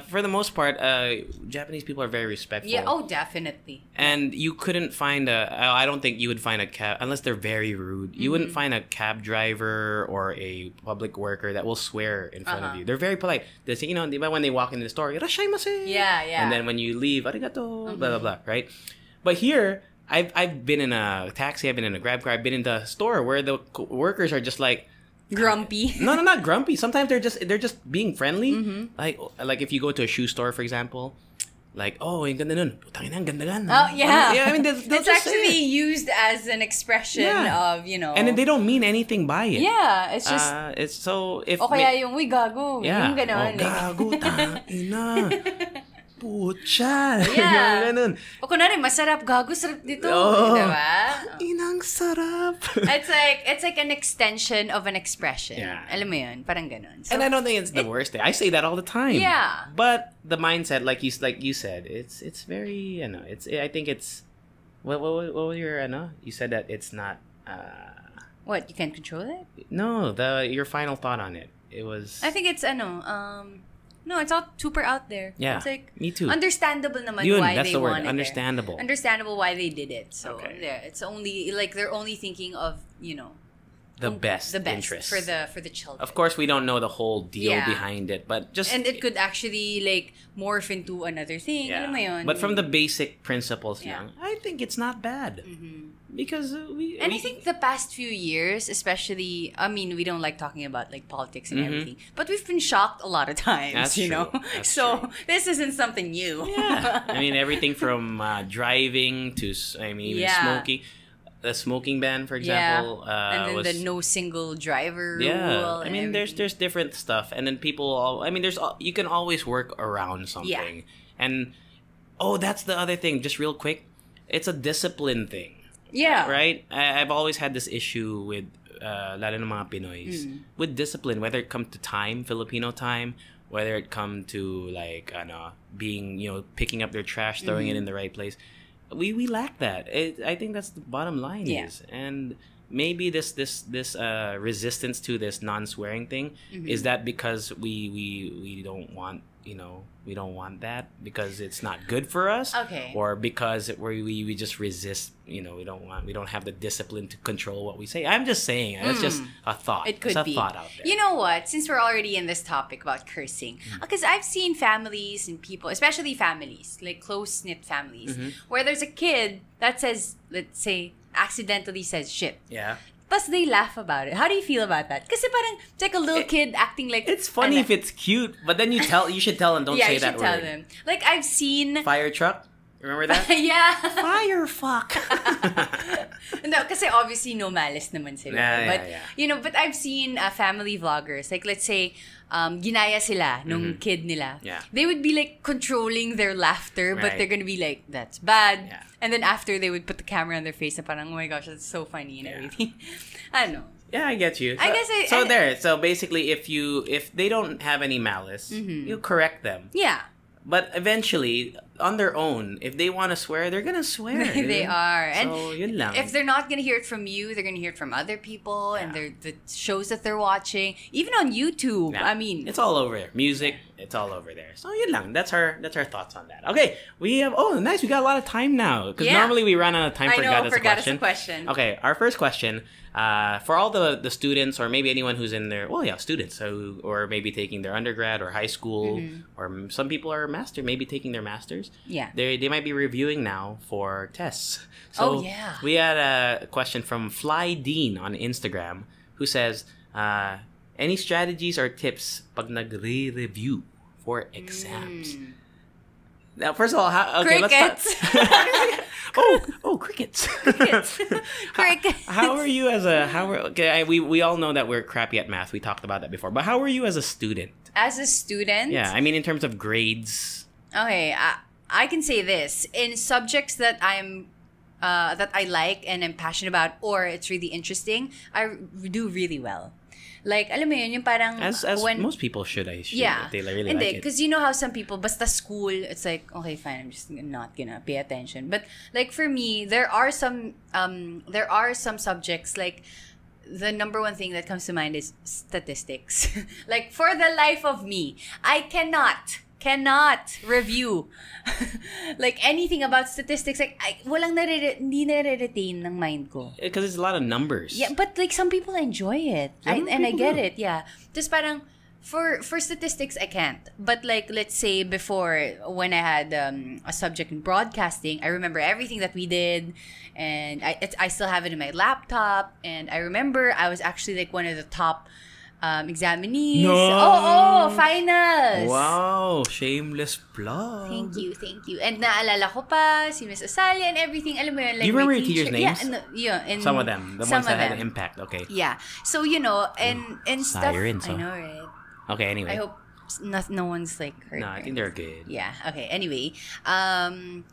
A: for the most part, Japanese people are very respectful.
B: Yeah, oh, definitely.
A: And you couldn't find I don't think you would find a cab, unless they're very rude. You wouldn't find a cab driver or a public worker that will swear in front of you. They're very polite. They say, you know, when they walk into the store, "Irashaimase."
B: Yeah, yeah.
A: And then when you leave, "Arigato," blah, blah, blah, right? But here, I've been in a taxi, I've been in a Grab car, I've been in the store where the workers are just like,
B: grumpy.
A: No, not grumpy. Sometimes they're just being friendly. Like if you go to a shoe store, for example, like, oh, yung ganda nun. Putang ina, ang ganda gan.
B: Oh, yeah.
A: Yeah, I mean,
B: it's actually used as an expression of, you know.
A: And then they don't mean anything by it.
B: Yeah, it's just.
A: It's so if.
B: O kaya yung, uy, gago.
A: Yeah.
B: Yung ganon.
A: Gago, tang ina. Pucha.
B: Yeah.
A: Yung ganun.
B: O kunwari, masarap, gago, sarap dito.
A: Oh.
B: Diba?
A: Inang sarap.
B: It's like an extension of an expression.
A: Yeah.
B: Alam mo yun? Parang ganon. So,
A: and I don't think it's the worst thing. I say that all the time.
B: Yeah.
A: But the mindset, like you said, it's very, you know, I think it's, what was your, you said that it's not,
B: what, you can't control it?
A: No, your final thought on it. It was,
B: I think it's, no, it's all super out there.
A: Yeah,
B: it's like,
A: me too.
B: Understandable naman why
A: that's
B: they
A: the word.
B: want it
A: Understandable.
B: there. Understandable why they did it. So,
A: okay.
B: Yeah, it's only, like, they're only thinking of, you know,
A: the best interest
B: for the children.
A: Of course, we don't know the whole deal behind it, but just...
B: And it could actually, like, morph into another thing.
A: Yeah.
B: Alam mo yun?
A: But from the basic principles lang, I think it's not bad. Because
B: I think the past few years, especially, I mean, we don't like talking about like politics and everything, but we've been shocked a lot of times,
A: That's
B: you know.
A: That's
B: so
A: true.
B: This isn't something new.
A: Yeah, I mean everything from driving to even smoking. The smoking ban, for example,
B: and then
A: was,
B: the no single driver rule.
A: I mean, there's different stuff, and then people. I mean, you can always work around something, and that's the other thing. Just real quick, it's a discipline thing.
B: Yeah.
A: Right? I've always had this issue with, lalo ng mga Pinoys, with discipline, whether it comes to time, Filipino time, whether it comes to, like, being, you know, picking up their trash, throwing it in the right place. We lack that. I think that's the bottom line is. And maybe this resistance to this non-swearing thing, is that because we don't want, you know, we don't want that because it's not good for us, or because we just resist, you know, we don't have the discipline to control what we say. I'm just saying it's just a thought.
B: It could be.
A: Thought out there.
B: You know what, since we're already in this topic about cursing, because I've seen families and people, especially families, like close-knit families, where there's a kid that says, let's say, accidentally says shit.
A: Yeah.
B: Plus, they laugh about it. How do you feel about that? Kasi parang, it's like a little kid acting like...
A: It's funny if it's cute, but then you should tell them, don't say that word. Yeah, you should tell them.
B: Like, I've seen...
A: Fire truck? Remember that?
B: Yeah.
A: Fire fuck.
B: No, kasi obviously no malice naman sila. But, you know, but I've seen family vloggers, like let's say, ginaya sila nung kid nila.
A: Yeah.
B: They would be like controlling their laughter, but they're gonna be like, that's bad.
A: Yeah.
B: And then after they would put the camera on their face and parang, oh my gosh, that's so funny and everything. I don't know.
A: Yeah, I get you.
B: I guess
A: So basically, if they don't have any malice, you correct them.
B: Yeah.
A: But eventually, on their own, if they want to swear, they're gonna swear.
B: They are.
A: So,
B: and
A: yun lang.
B: if they're not gonna hear it from you, they're gonna hear it from other people and the shows that they're watching, even on YouTube.
A: Yeah.
B: I mean,
A: it's all over there. Music, It's all over there. So yun lang. That's our thoughts on that. Okay, we have nice. We got a lot of time now because normally we run out of time for God is a question. Okay, our first question for all the students or maybe anyone who's in their students or maybe taking their undergrad or high school or some people are maybe taking their masters.
B: Yeah,
A: they might be reviewing now for tests. So we had a question from Fly Dean on Instagram who says. Any strategies or tips pag nagre-review for exams? Now, first of all,
B: crickets.
A: Crickets.
B: Crickets.
A: How are you as we all know that we're crappy at math. We talked about that before. But how are you as a student?
B: As a student?
A: Yeah, I mean in terms of grades.
B: Okay, I can say this. In subjects that that I like and am passionate about or it's really interesting, I do really well. Like, alam mo yun, yung parang...
A: As when, most people should, I should.
B: Yeah.
A: If they really like it.
B: Because you know how some people, basta school, it's like, okay, fine, I'm just not gonna pay attention. But, like, for me, there are some subjects, like, the number one thing that comes to mind is statistics. Like, for the life of me, I cannot review like anything about statistics. Like hindi nare-retain ng mind ko.
A: Because it's a lot of numbers.
B: Yeah, but like some people enjoy it. I get it. Yeah. Just parang for statistics I can't. But like let's say before when I had a subject in broadcasting, I remember everything that we did and I still have it in my laptop and I remember I was actually like one of the top examinees.
A: No.
B: Finals.
A: Wow, shameless plug.
B: Thank you. And naalala ko pa si Miss Asalia and everything. Alam mo yun, like,
A: do you remember your teachers' names?
B: Yeah,
A: some of them. The ones that had an impact. Okay.
B: Yeah. So, you know, and stuff.
A: Sirens,
B: I know, right?
A: Okay, anyway.
B: I hope no one's like hurt.
A: No, I think they're good.
B: Yeah. Okay. Anyway, and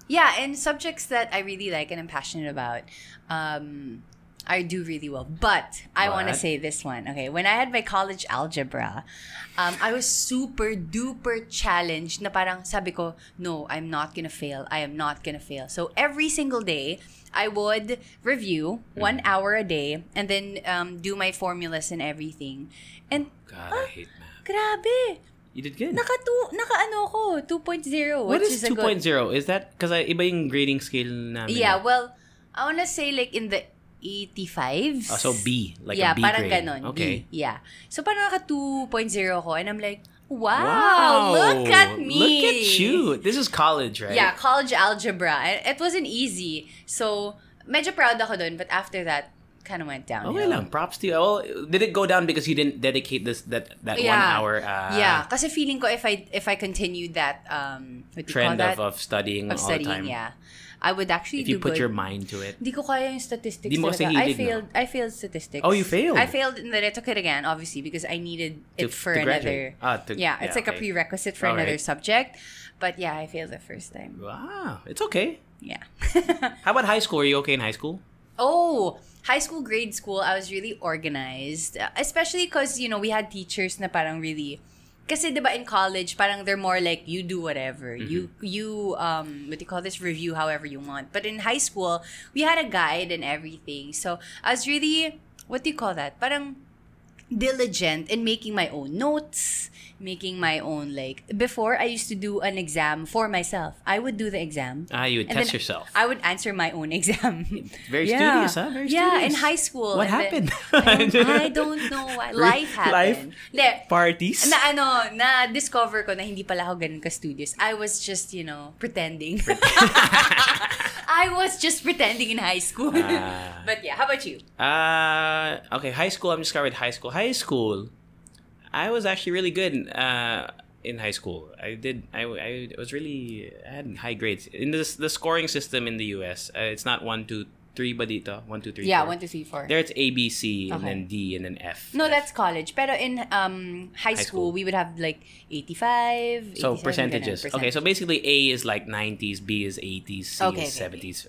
B: subjects that I really like and I'm passionate about, I do really well. But I want to say this one. Okay, when I had my college algebra, I was super duper challenged na parang sabi ko, no, I'm not gonna fail. I am not gonna fail. So every single day, I would review 1 hour a day and then do my formulas and everything. And
A: God, I hate math.
B: Grabe.
A: You did good.
B: Naka 2.0.
A: What is 2.0? Is that because iba yung grading scale namin?
B: Yeah, well, I want to say like in the 85s.
A: Oh, so B, like a B
B: parang
A: grade.
B: ganon.
A: Okay.
B: B, yeah. So parang naka 2.0 ko and I'm like, wow, look at me.
A: Look at you. This is college, right?
B: Yeah, college algebra. It wasn't easy. So, medyo proud ako dun, but after that, kind of went down.
A: Okay lang. Props to you. Well, did it go down because you didn't dedicate that 1 hour?
B: Yeah, kasi feeling ko if I continued that what
A: trend of studying all the time.
B: Yeah. I would actually
A: if you put your mind to it.
B: Hindi ko kaya yung statistics.
A: Di mo kasi hilig,
B: I failed statistics.
A: Oh, you failed?
B: I failed and then I took it again, obviously, because I needed it for another. It's like a prerequisite for another subject. But yeah, I failed the first time.
A: Wow, it's okay.
B: Yeah.
A: How about high school? Were you okay in high school?
B: Oh, high school, grade school, I was really organized. Especially because, you know, we had teachers na parang really... Kasi diba in college, parang they're more like, you do whatever. Mm-hmm. You what do you call this? Review however you want. But in high school, we had a guide and everything. So, I was really, what do you call that? Parang diligent in making my own notes, making my own, like, before I used to do an exam for myself. I would do the exam.
A: You would test yourself.
B: I would answer my own exam.
A: Very studious, huh? Very studious.
B: Yeah, in high school.
A: What happened?
B: I don't know why. Life happened.
A: Parties?
B: Na-discover ko na hindi pala ako ganun ka-studious. I was just, pretending. I was just pretending in high school. But yeah, how about you?
A: Okay, high school. I'm just starting with high school. High school, I was actually really good in high school. I had high grades. In the scoring system in the US, it's not 1, 2, 3, but dito 1, 2, 3, 4.
B: Yeah, 1, 2, 3, 4.
A: There it's A, B, C, and then D, and then F.
B: No,
A: F.
B: That's college. Pero in high school, we would have like 85.
A: So percentages. Okay, so basically A is like 90s, B is 80s, C is 70s.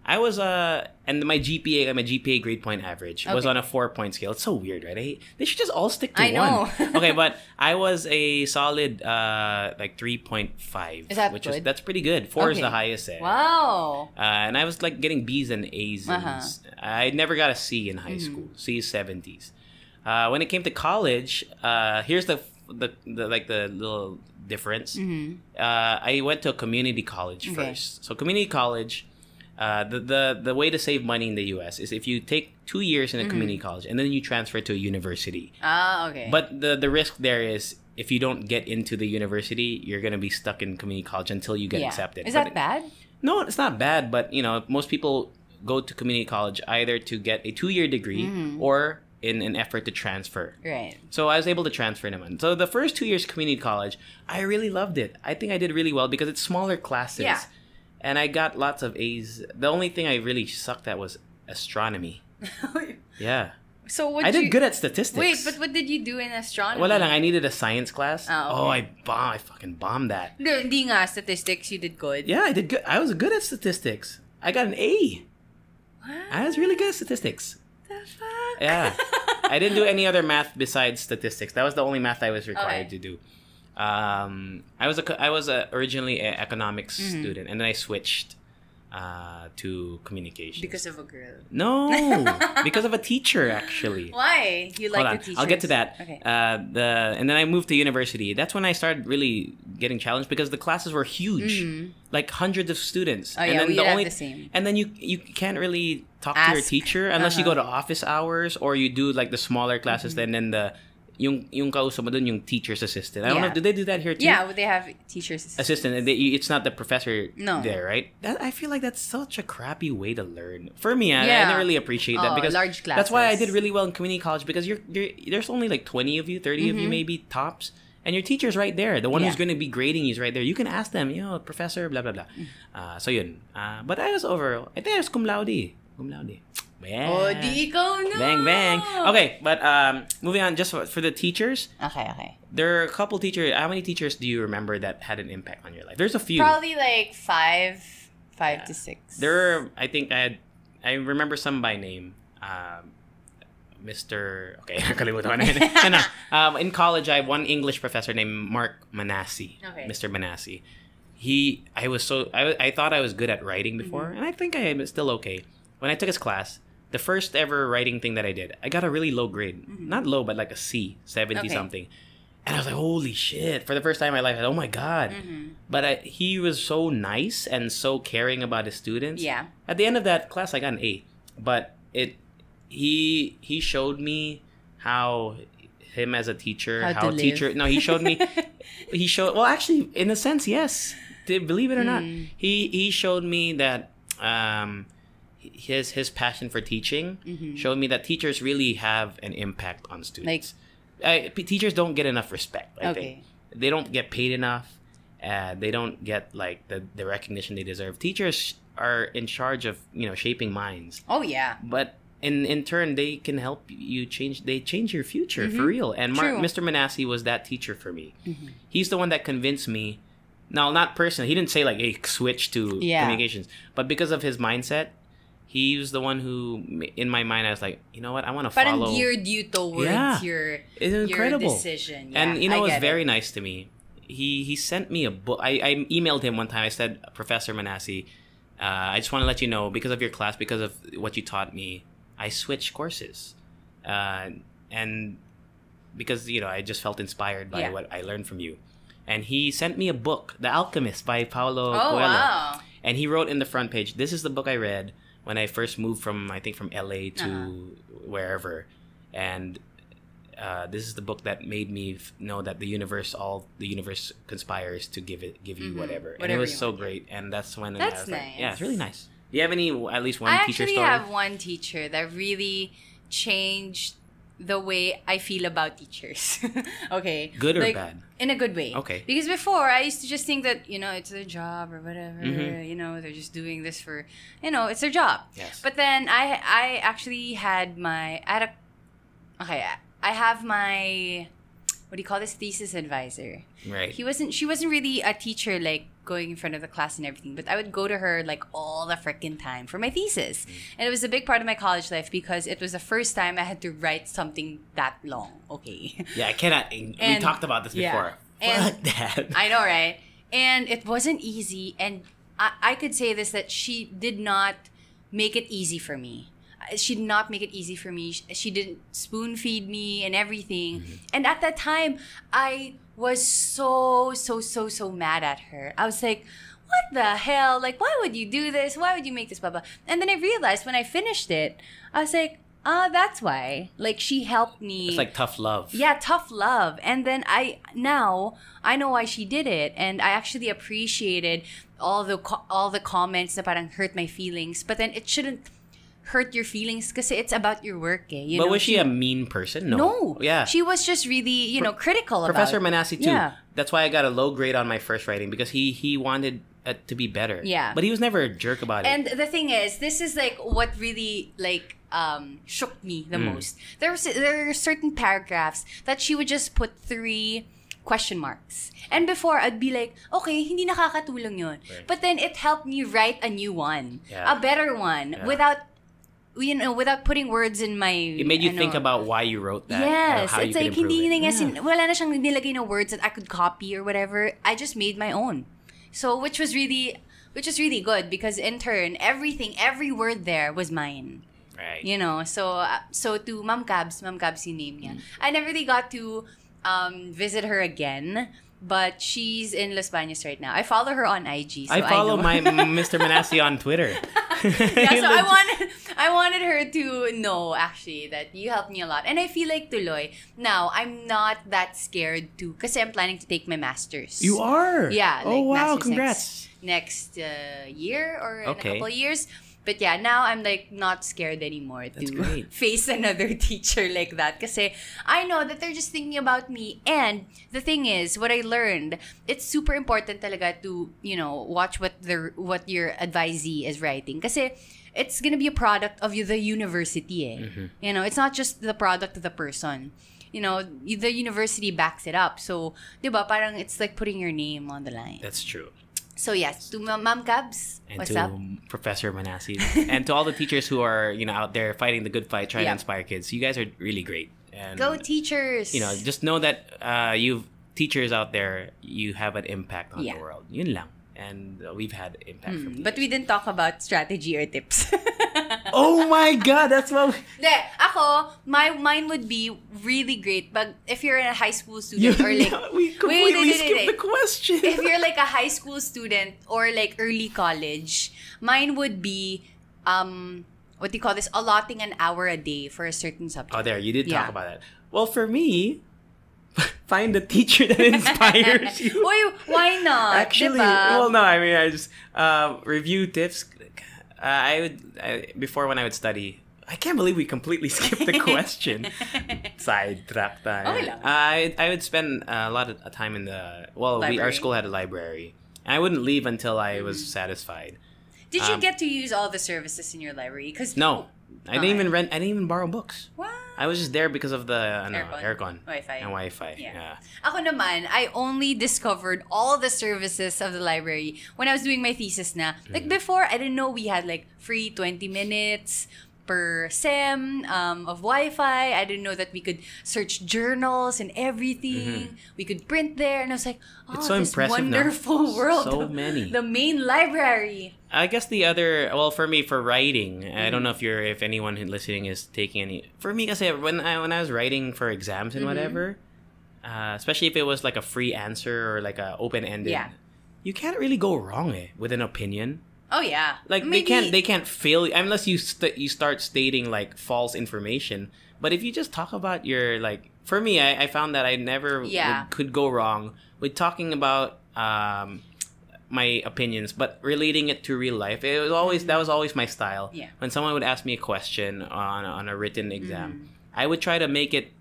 A: I was and my GPA grade point average was on a 4-point scale. It's so weird, right? They should just all stick to 1. I know. Okay, but I was a solid like 3.5.
B: Is that good?
A: That's pretty good. 4 is the highest.
B: Wow.
A: And I was like getting B's and A's. I never got a C in high school. C is 70s. When it came to college, here's the the little difference. I went to a community college first. So community college, the way to save money in the U.S. is if you take 2 years in a community college and then you transfer to a university.
B: Okay.
A: But the risk there is if you don't get into the university, you're gonna be stuck in community college until you get accepted.
B: Is that bad?
A: No, it's not bad. But most people go to community college either to get a 2-year degree or in an effort to transfer.
B: Right.
A: So I was able to transfer them. So the first 2 years community college, I really loved it. I think I did really well because it's smaller classes.
B: Yeah.
A: And I got lots of A's. The only thing I really sucked at was astronomy. Yeah.
B: So
A: I did good at statistics.
B: Wait, but what did you do in astronomy?
A: Wala lang. I needed a science class.
B: Oh, okay.
A: I fucking bombed that.
B: No, hindi nga statistics. You did good.
A: Yeah, I did good. I was good at statistics. I got an A.
B: What?
A: I was really good at statistics.
B: The fuck?
A: Yeah. I didn't do any other math besides statistics. That was the only math I was required to do. I was originally an economics student, and then I switched to communications.
B: Because of a girl?
A: No, because of a teacher, actually.
B: Why? You like the teachers?
A: I'll get to that.
B: Okay.
A: And then I moved to university. That's when I started really getting challenged because the classes were huge, like hundreds of students.
B: Oh,
A: and
B: yeah,
A: then
B: we have the same.
A: And then you can't really talk to your teacher unless you go to office hours or you do like the smaller classes. And then yung kausap mo dun, yung teacher's assistant. I don't know, do they do that here too?
B: Yeah, they have teacher's assistant.
A: And it's not the professor there, right? I feel like that's such a crappy way to learn. For me, I didn't really appreciate that because
B: large classes.
A: That's why I did really well in community college because there's only like 20 of you, 30 of you maybe tops. And your teacher's right there. The one who's going to be grading you is right there. You can ask them, professor, blah, blah, blah. So yun. But I think I was cum laude. Cum laude. Yeah.
B: Oh, di ikaw na.
A: Bang, bang. Okay, but moving on, just for the teachers.
B: Okay.
A: There are a couple teachers. How many teachers do you remember that had an impact on your life? There's a few.
B: Probably like five to six.
A: I think I remember some by name. Mr. Okay, nakalimutan ko na. In college, I had one English professor named Mark Manassi.
B: Okay.
A: Mr. Manassi. I thought I was good at writing before, and I think I am still okay. When I took his class, the first ever writing thing that I did, I got a really low grade. Not low, but like a C, 70 something. And I was like, holy shit. For the first time in my life, I was like, oh my God. But he was so nice and so caring about his students.
B: Yeah.
A: At the end of that class, I got an A. But he showed me how him as a teacher, he showed me, well, actually, in a sense, yes. Believe it or not. He showed me that his passion for teaching showed me that teachers really have an impact on students. Teachers don't get enough respect, I think. They don't get paid enough. They don't get like the recognition they deserve. Teachers are in charge of shaping minds.
B: Oh yeah.
A: But in turn, they can help you change your future for real. And Mr. Manassi was that teacher for me. He's the one that convinced me. Now, not personally. He didn't say like, "Hey, switch to communications," but because of his mindset. He was the one who, in my mind, I was like, you know what? I want to follow.
B: Parang geared you towards your decision. Yeah,
A: and it was very nice to me. He sent me a book. I emailed him one time. I said, Professor Manassi, I just want to let you know, because of your class, because of what you taught me, I switched courses. And because, I just felt inspired by what I learned from you. And he sent me a book, The Alchemist by Paulo Coelho.
B: Wow.
A: And he wrote in the front page, this is the book I read when I first moved from LA to wherever. And this is the book that made me know that the universe conspires to give you whatever. And it was so great. And that's when I was
B: nice.
A: like, yeah, it's really nice. Do you have at least one teacher story?
B: I actually have one teacher that really changed the way I feel about teachers. Okay.
A: Good or bad?
B: In a good way.
A: Okay.
B: Because before, I used to just think that, it's their job or whatever. They're just doing this for, it's their job.
A: Yes.
B: But then I actually had I have my, what do you call this? Thesis advisor.
A: Right.
B: She wasn't really a teacher, like, going in front of the class and everything, but I would go to her like all the freaking time for my thesis. And it was a big part of my college life because it was the first time I had to write something that long. Okay.
A: Yeah, I cannot. We talked about this before. Fuck that.
B: I know, right? And it wasn't easy. And I could say this, that she did not make it easy for me. She did not make it easy for me. She didn't spoon feed me and everything. And at that time, I was so mad at her. I was like, what the hell? Like, why would you do this? Why would you make this, blah, blah? And then I realized when I finished it, I was like, that's why. Like, she helped me.
A: It's like tough love.
B: Yeah, tough love. And then I know why she did it. And I actually appreciated all the comments that parang hurt my feelings. But then it shouldn't hurt your feelings because it's about your work.
A: But was she a mean person? No. Yeah.
B: She was just really, critical about
A: Professor Manasi too. Yeah. That's why I got a low grade on my first writing because he wanted it to be better.
B: Yeah.
A: But he was never a jerk about it.
B: And the thing is, this is like what really like shook me the most. There are certain paragraphs that she would just put 3 question marks. And before, I'd be like, okay, hindi nakakatulong yun. Right. But then it helped me write a new one. Yeah. A better one. Yeah. Without putting words in my...
A: It made you think about why you wrote that.
B: Yes.
A: How
B: it's
A: you
B: like, hindi na wala na siyang nilagay na words that I could copy or whatever. I just made my own. So, which was really good because in turn, every word there was mine.
A: Right.
B: So to Ma'am Cabs yung name niya. I never really got to visit her again. But she's in Los Baños right now. I follow her on IG. So
A: I follow my Mr. Manasi on Twitter.
B: Yeah, so I wanted her to know actually that you helped me a lot. And I feel like tuloy. Now, I'm not that scared to kasi I'm planning to take my masters.
A: You are?
B: Yeah.
A: Oh, wow. Congrats.
B: Next year or in a couple of years. But yeah, now I'm like not scared anymore to face another teacher like that. Kasi I know that they're just thinking about me. And the thing is, what I learned, it's super important talaga to, watch what your advisee is writing. Kasi it's gonna be a product of the university. It's not just the product of the person. The university backs it up. So, diba, parang it's like putting your name on the line.
A: That's true.
B: So yes, to Ma'am Cabs, what's up?
A: And to Professor Manasi. And to all the teachers who are, out there fighting the good fight, trying to inspire kids. You guys are really great. And
B: go teachers!
A: Just know that you teachers out there, you have an impact on the world. Yun lang. And we've had impact from
B: but we didn't talk about strategy or tips.
A: Oh my God, that's what...
B: Mine would be really great. But if you're a high school student or like...
A: We completely skipped the question.
B: If you're like a high school student or like early college, mine would be... what do you call this? Allotting an hour a day for a certain subject.
A: Oh, there. You did talk about that. Well, for me... Find a teacher that inspires you.
B: Why not?
A: Actually, well, no. I mean, I just review tips. Before when I would study. I can't believe we completely skipped the question. Sidetracked. I would spend a lot of time in the our school had a library, and I wouldn't leave until I was satisfied.
B: Did you get to use all the services in your library?
A: No. I didn't even borrow books.
B: What?
A: I was just there because of the aircon.
B: Wi-Fi.
A: And Wi-Fi. Yeah.
B: Ako naman, I only discovered all the services of the library when I was doing my thesis na. Like before, I didn't know we had like free 20 minutes per sem of Wi-Fi. I didn't know that we could search journals and everything. We could print there. And I was like,
A: it's so
B: this
A: impressive
B: wonderful world.
A: So many.
B: The main library.
A: I guess the other, for me, for writing, I don't know if anyone listening is taking any. For me, kasi when I was writing for exams and whatever, especially if it was like a free answer or like a open-ended, you can't really go wrong with an opinion.
B: Oh yeah,
A: like maybe they can't fail unless you start stating like false information. But if you just talk about your like, for me, I found that I never could go wrong with talking about my opinions, but relating it to real life. It was always that was always my style.
B: Yeah.
A: When someone would ask me a question on a written exam, I would try to make it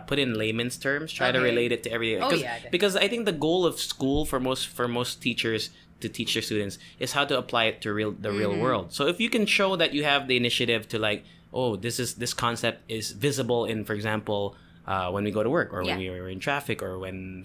A: put in layman's terms, try to relate it to everything. Because I think the goal of school for most teachers to teach their students is how to apply it to the real world. So if you can show that you have the initiative to like, this concept is visible in, for example, when we go to work or when we are in traffic or when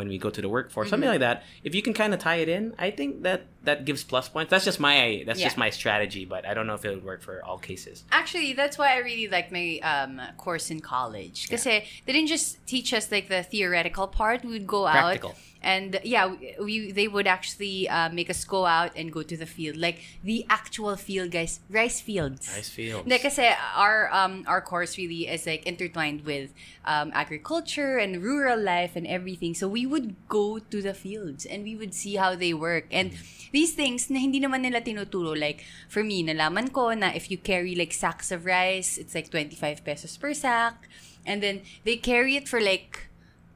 A: we go to the workforce, something like that. If you can kind of tie it in, I think that gives plus points. That's just my strategy, but I don't know if it would work for all cases.
B: Actually, that's why I really liked my course in college. Because they didn't just teach us like the theoretical part. We would go out And yeah, they would actually make us go out and go to the field, like the actual field, guys, rice fields.
A: Rice fields.
B: Like I said, our course really is like intertwined with agriculture and rural life and everything. So we would go to the fields and we would see how they work. And these things na hindi naman nila tinuturo. Like for me, nalaman ko na if you carry like sacks of rice, it's like 25 pesos per sack. And then they carry it for like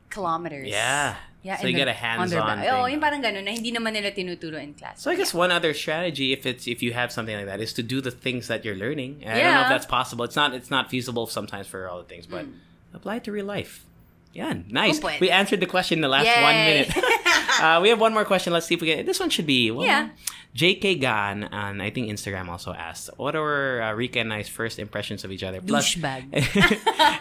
B: kilometers.
A: Yeah. So you get a hands-on thing.
B: Oh, yung parang ganun na hindi naman nila tinuturo in class.
A: So I guess one other strategy, if you have something like that, is to do the things that you're learning. And I don't know if that's possible. It's not feasible sometimes for all the things, but apply it to real life. Yeah, nice. We answered the question in the last 1 minute. We have one more question. Let's see if we get. This one should be. Well, JK Gan on I think Instagram also asked, what were Rica and I's first impressions of each other?
B: Douchebag.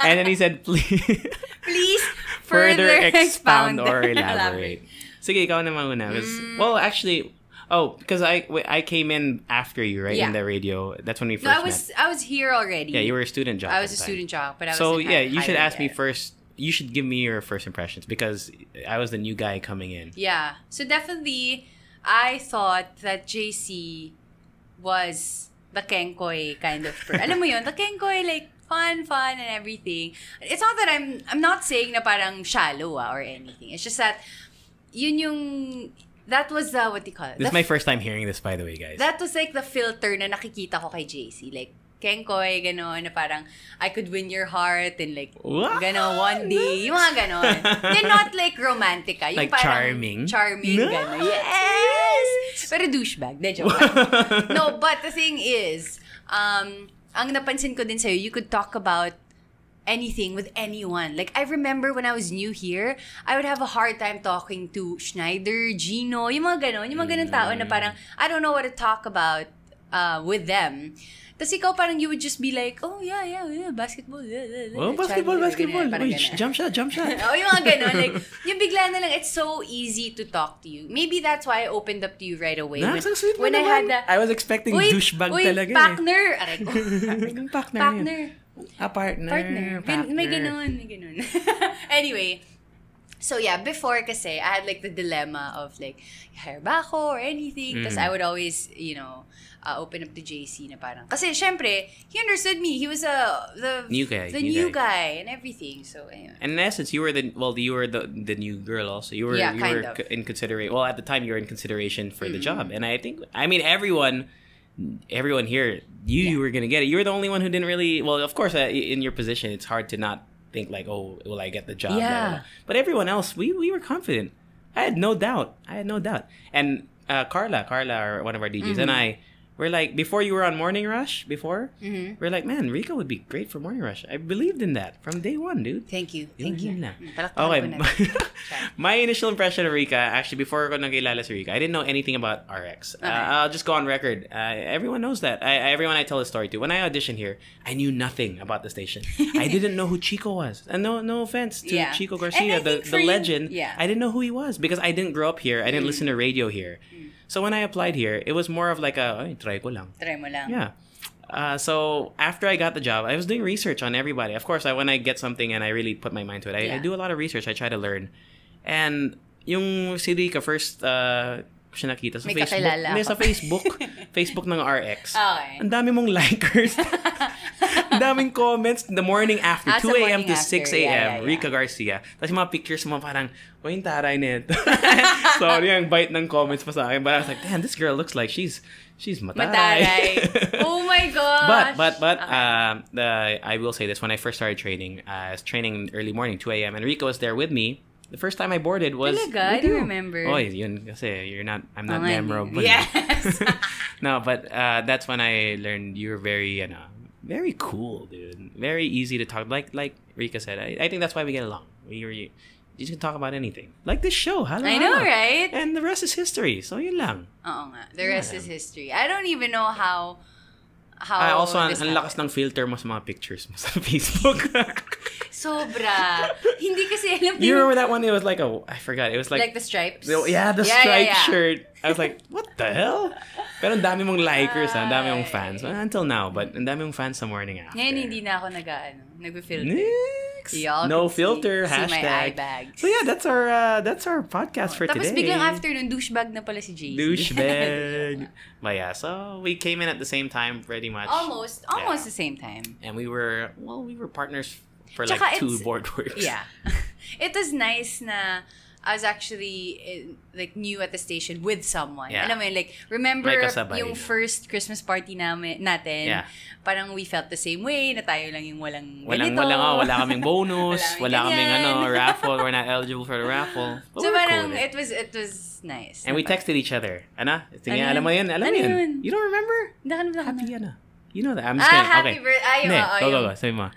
A: And then he said, please further expound or elaborate. Sige, ikaw naman muna. Well, actually, because I came in after you, right? In the radio. That's when we first met.
B: I was here already.
A: Yeah, you were a student jock.
B: I was a student jock, but I was
A: so yeah, you should ask me first. You should give me your first impressions because I was the new guy coming in.
B: Yeah. So definitely, I thought that JC was the Kenkoy kind of person. Alam mo yun, the Kenkoy, like, fun and everything. It's not that I'm not saying na parang shallow or anything. It's just that, that was what do you call it?
A: This is my first time hearing this, by the way, guys.
B: That was like the filter na nakikita ko kay JC. Like, Kenkoy, gano'n, na parang, I could win your heart, and like, gano'n, one day, yung mga gano'n. They're not like romantic, yung
A: like
B: parang charming,
A: no.
B: gano'n. Yes! Pero douchebag, de joke. No, but the thing is, ang napansin ko din sa'yo, you could talk about anything with anyone. Like, I remember when I was new here, I would have a hard time talking to Schneider, Gino, yung mga ganun tao na parang, I don't know what to talk about with them. Tapos ikaw parang you would just be like, oh yeah, basketball.
A: Oh, basketball. Uy, jump shot.
B: Oh, yung mga ganun. Like, yung bigla na lang, it's so easy to talk to you. Maybe that's why I opened up to you right away.
A: So sweet when I had I was expecting douchebag talaga.
B: Partner. Aray ko.
A: Partner. Partner.
B: May ganun. Anyway, so yeah, before kasi, I had like the dilemma of like, hire ba ako or anything? Tapos I would always, open up to JC na parang. Kasi syempre, he understood me. He was the new guy and everything. So anyway.
A: And in essence, you were the new girl also. You were in consideration. Well, at the time, you were in consideration for the job. And I mean, everyone here, you were gonna get it. You were the only one who didn't really. Well, of course, in your position, it's hard to not think like, oh, will I get the job?
B: Yeah.
A: Blah, blah, blah. But everyone else, we were confident. I had no doubt. And Carla, or one of our DJs, and I. We're like, before you were on Morning Rush, we're like, man, Rica would be great for Morning Rush. I believed in that from day one, dude.
B: Thank you.
A: Okay. My initial impression of Rica, actually, before ko nakilala si Rica, I didn't know anything about RX. Okay. I'll just go on record. Everyone knows that. Everyone I tell the story to. When I auditioned here, I knew nothing about the station. I didn't know who Chico was. And no offense to Chico Garcia, the legend.
B: Yeah.
A: I didn't know who he was because I didn't grow up here. I didn't listen to radio here. So when I applied here, it was more of like try ko lang.
B: Try mo lang.
A: Yeah. So after I got the job, I was doing research on everybody. Of course, when I get something and I really put my mind to it, I do a lot of research. I try to learn. And yung si Rica first, siya nakita sa Facebook. May sa Facebook ng RX.
B: Okay.
A: Ang dami mong likers. Ang daming comments the morning after, 2 a.m. to 6 a.m. Rica Garcia. Tapos yung mga pictures mo parang, yung taray nito. Sorry, ang bite ng comments pa sa akin. But I was like, damn, this girl looks like she's mataray.
B: Oh my God.
A: But I will say this, when I first started training, I was training early morning, 2 a.m. and Rica was there with me. The first time I boarded was
B: Talaga? I don't remember.
A: Oh, yun kasi I'm not memorable.
B: Yes.
A: No, but that's when I learned you were very cool, dude. Very easy to talk. Like Rica said, I think that's why we get along. You can talk about anything. Like this show. Hello.
B: I know, right?
A: And the rest is history. So yun lang.
B: Oo nga. The rest is history. I don't even know how
A: also, ang lakas ng filter mo sa mga pictures mo sa Facebook.
B: Sobra. Hindi kasi alam.
A: You remember that one? It was like I forgot. It was like
B: the stripes.
A: Yeah, the striped shirt. I was like, what the hell? Pero ang dami mong likers, ang dami mong fans. Well, until now, but ang dami mong fans sa morning after.
B: Ngayon hindi na ako nag-filter.
A: pics. No filter.
B: See
A: hashtag.
B: my eye bags.
A: So yeah, that's our podcast for
B: Tapos
A: today.
B: biglang afternoon, douchebag na pala si JC.
A: Douchebag. But yeah, so we came in at the same time pretty much.
B: Almost the same time.
A: And we were partners for like
B: Tsaka
A: 2 board works.
B: Yeah. It was nice na I was actually like new at the station with someone.
A: Yeah.
B: Alam mo yun, like, remember yung
A: no?
B: first Christmas party natin?
A: Yeah.
B: Parang we felt the same way na tayo lang yung walang
A: wala kaming bonus, wala kaming raffle, we're not eligible for the raffle. But
B: so
A: cool.
B: parang it was nice.
A: And we texted each other. Tingnan, alam mo yun? You don't remember? Happy You know that. I'm just kidding.
B: Happy birthday.
A: Go. Sabi mo.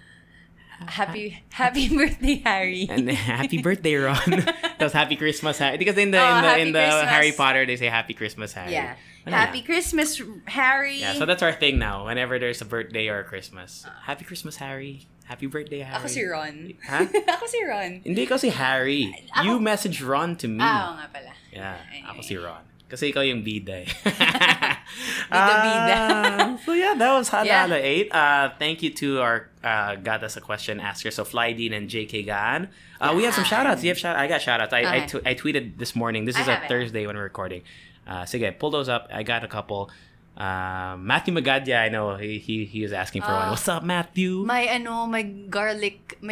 B: Happy birthday, Harry.
A: And happy birthday, Ron. Tapos happy Christmas, Harry. Because in the Harry Potter, they say happy Christmas, Harry.
B: Yeah. Happy Christmas, Harry.
A: Yeah, so that's our thing now. Whenever there's a birthday or a Christmas. Happy Christmas, Harry. Happy birthday, Harry.
B: Ako si Ron.
A: Ha?
B: Ako si Ron.
A: Hindi ko si Harry. You messaged Ron to me.
B: Oo nga pala.
A: Yeah,
B: anyway.
A: Ako si Ron. Kasi ikaw yung bida eh.
B: Bida.
A: So yeah, that was Hala 8. Thank you to our got us a question asker. So Flydeen and JK Gaan. We have some shoutouts. I got shoutouts. I tweeted this morning. This is a Thursday when we're recording. Sige, pull those up. I got a couple. Matthew Magadya, I know he was asking for one. What's up, Matthew?
B: My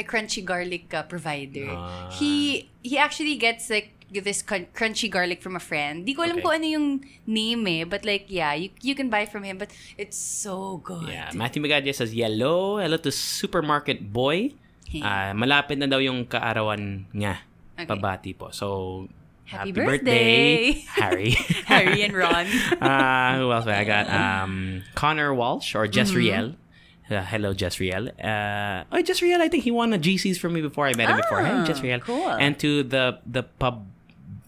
B: crunchy garlic provider. He actually gets like this crunchy garlic from a friend. Di ko alam kung ano yung name eh, but like yeah, you can buy from him, but it's so good.
A: Yeah, Matthew Magadya says hello to Supermarket Boy. Malapit na daw yung kaarawan niya. Pabati po. So happy birthday, Harry.
B: Harry and Ron.
A: Who else? I got Connor Walsh or Jessriel. Hello, Jessriel. Jessriel, I think he won a GCs from me before. I met him before. Hey, Jessriel.
B: Cool.
A: And to the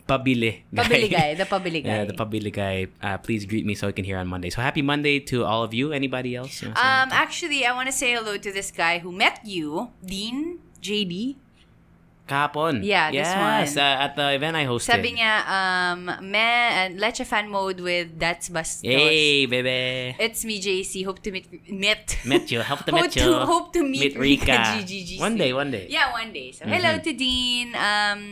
A: Pabili guy.
B: The Pabili guy.
A: Yeah, the Pabili guy. Please greet me so I can hear on Monday. So happy Monday to all of you. Anybody else?
B: Actually, I want to say hello to this guy who met you, Dean JD.
A: Kahapon.
B: Yeah, this one.
A: At the event I hosted.
B: Sabi niya, Leche fan mode with That's Bastos.
A: Hey, baby.
B: It's me, JC. Hope to meet
A: you. Hope to meet
B: Rica
A: G. One day.
B: Yeah, one day. So hello to Dean.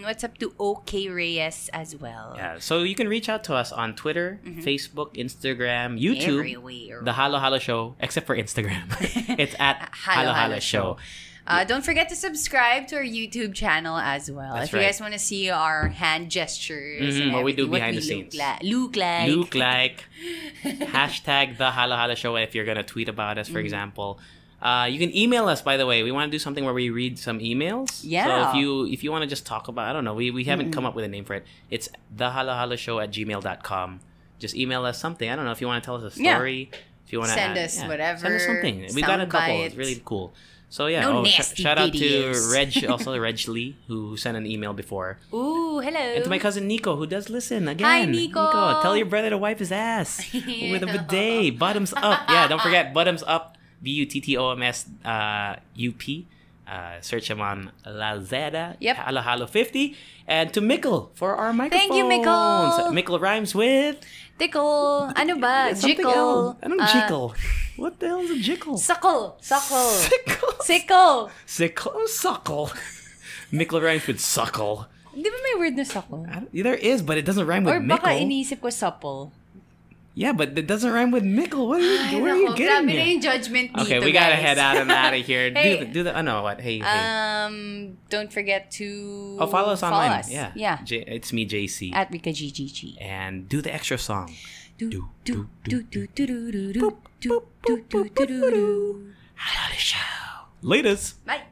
B: What's up to OK Reyes as well.
A: Yeah, so you can reach out to us on Twitter, Facebook, Instagram, YouTube.
B: Everywhere.
A: The Halo Halo Show, except for Instagram. It's at Halo Halo Show.
B: Don't forget to subscrib to our YouTube channel as well.
A: That's
B: if you guys want to see our hand gestures and
A: what we do
B: what
A: behind
B: we
A: the scenes.
B: Look like.
A: Hashtag the Halo Halo Show if you're going to tweet about us, for example. You can email us, by the way. We want to do something where we read some emails.
B: Yeah.
A: So if you want to just talk about, I don't know, we haven't come up with a name for it. It's thehalahalo@gmail.com. Just email us something. I don't know if you want to tell us a story. If you want to
B: send us whatever.
A: Send us something. We got a couple. It's really cool. So yeah, shout out to Reg, also Reg Lee, who sent an email before.
B: Ooh, hello.
A: And to my cousin Nico, who does listen again.
B: Hi, Nico.
A: Tell your brother to wipe his ass with a bidet. Bottoms up. Yeah, don't forget bottoms up. BUTTOMS UP. Search him on Lazada.
B: Yep.
A: Halo Halo 50. And to Mickle for our microphones.
B: Thank you, Mickle.
A: Mickle rhymes with
B: Tickle. Ano ba? Jickle.
A: Anong jickle? What the hell is a jickle?
B: Suckle.
A: Sickle. Suckle. Mickle rhymes with suckle.
B: Di ba may word na suckle?
A: There is, but it doesn't rhyme with
B: or
A: mickle.
B: Or baka iniisip ko supple.
A: Yeah, but it doesn't rhyme with mickle. What are you getting
B: here? Na judgment dito,
A: okay, we gotta head out and out of here.
B: Hey,
A: do the what? Hey.
B: Don't forget to
A: follow us online.
B: Yeah.
A: It's me, JC.
B: At Rica G.
A: And do the extra song.
B: Do.
A: Latest.
B: Bye.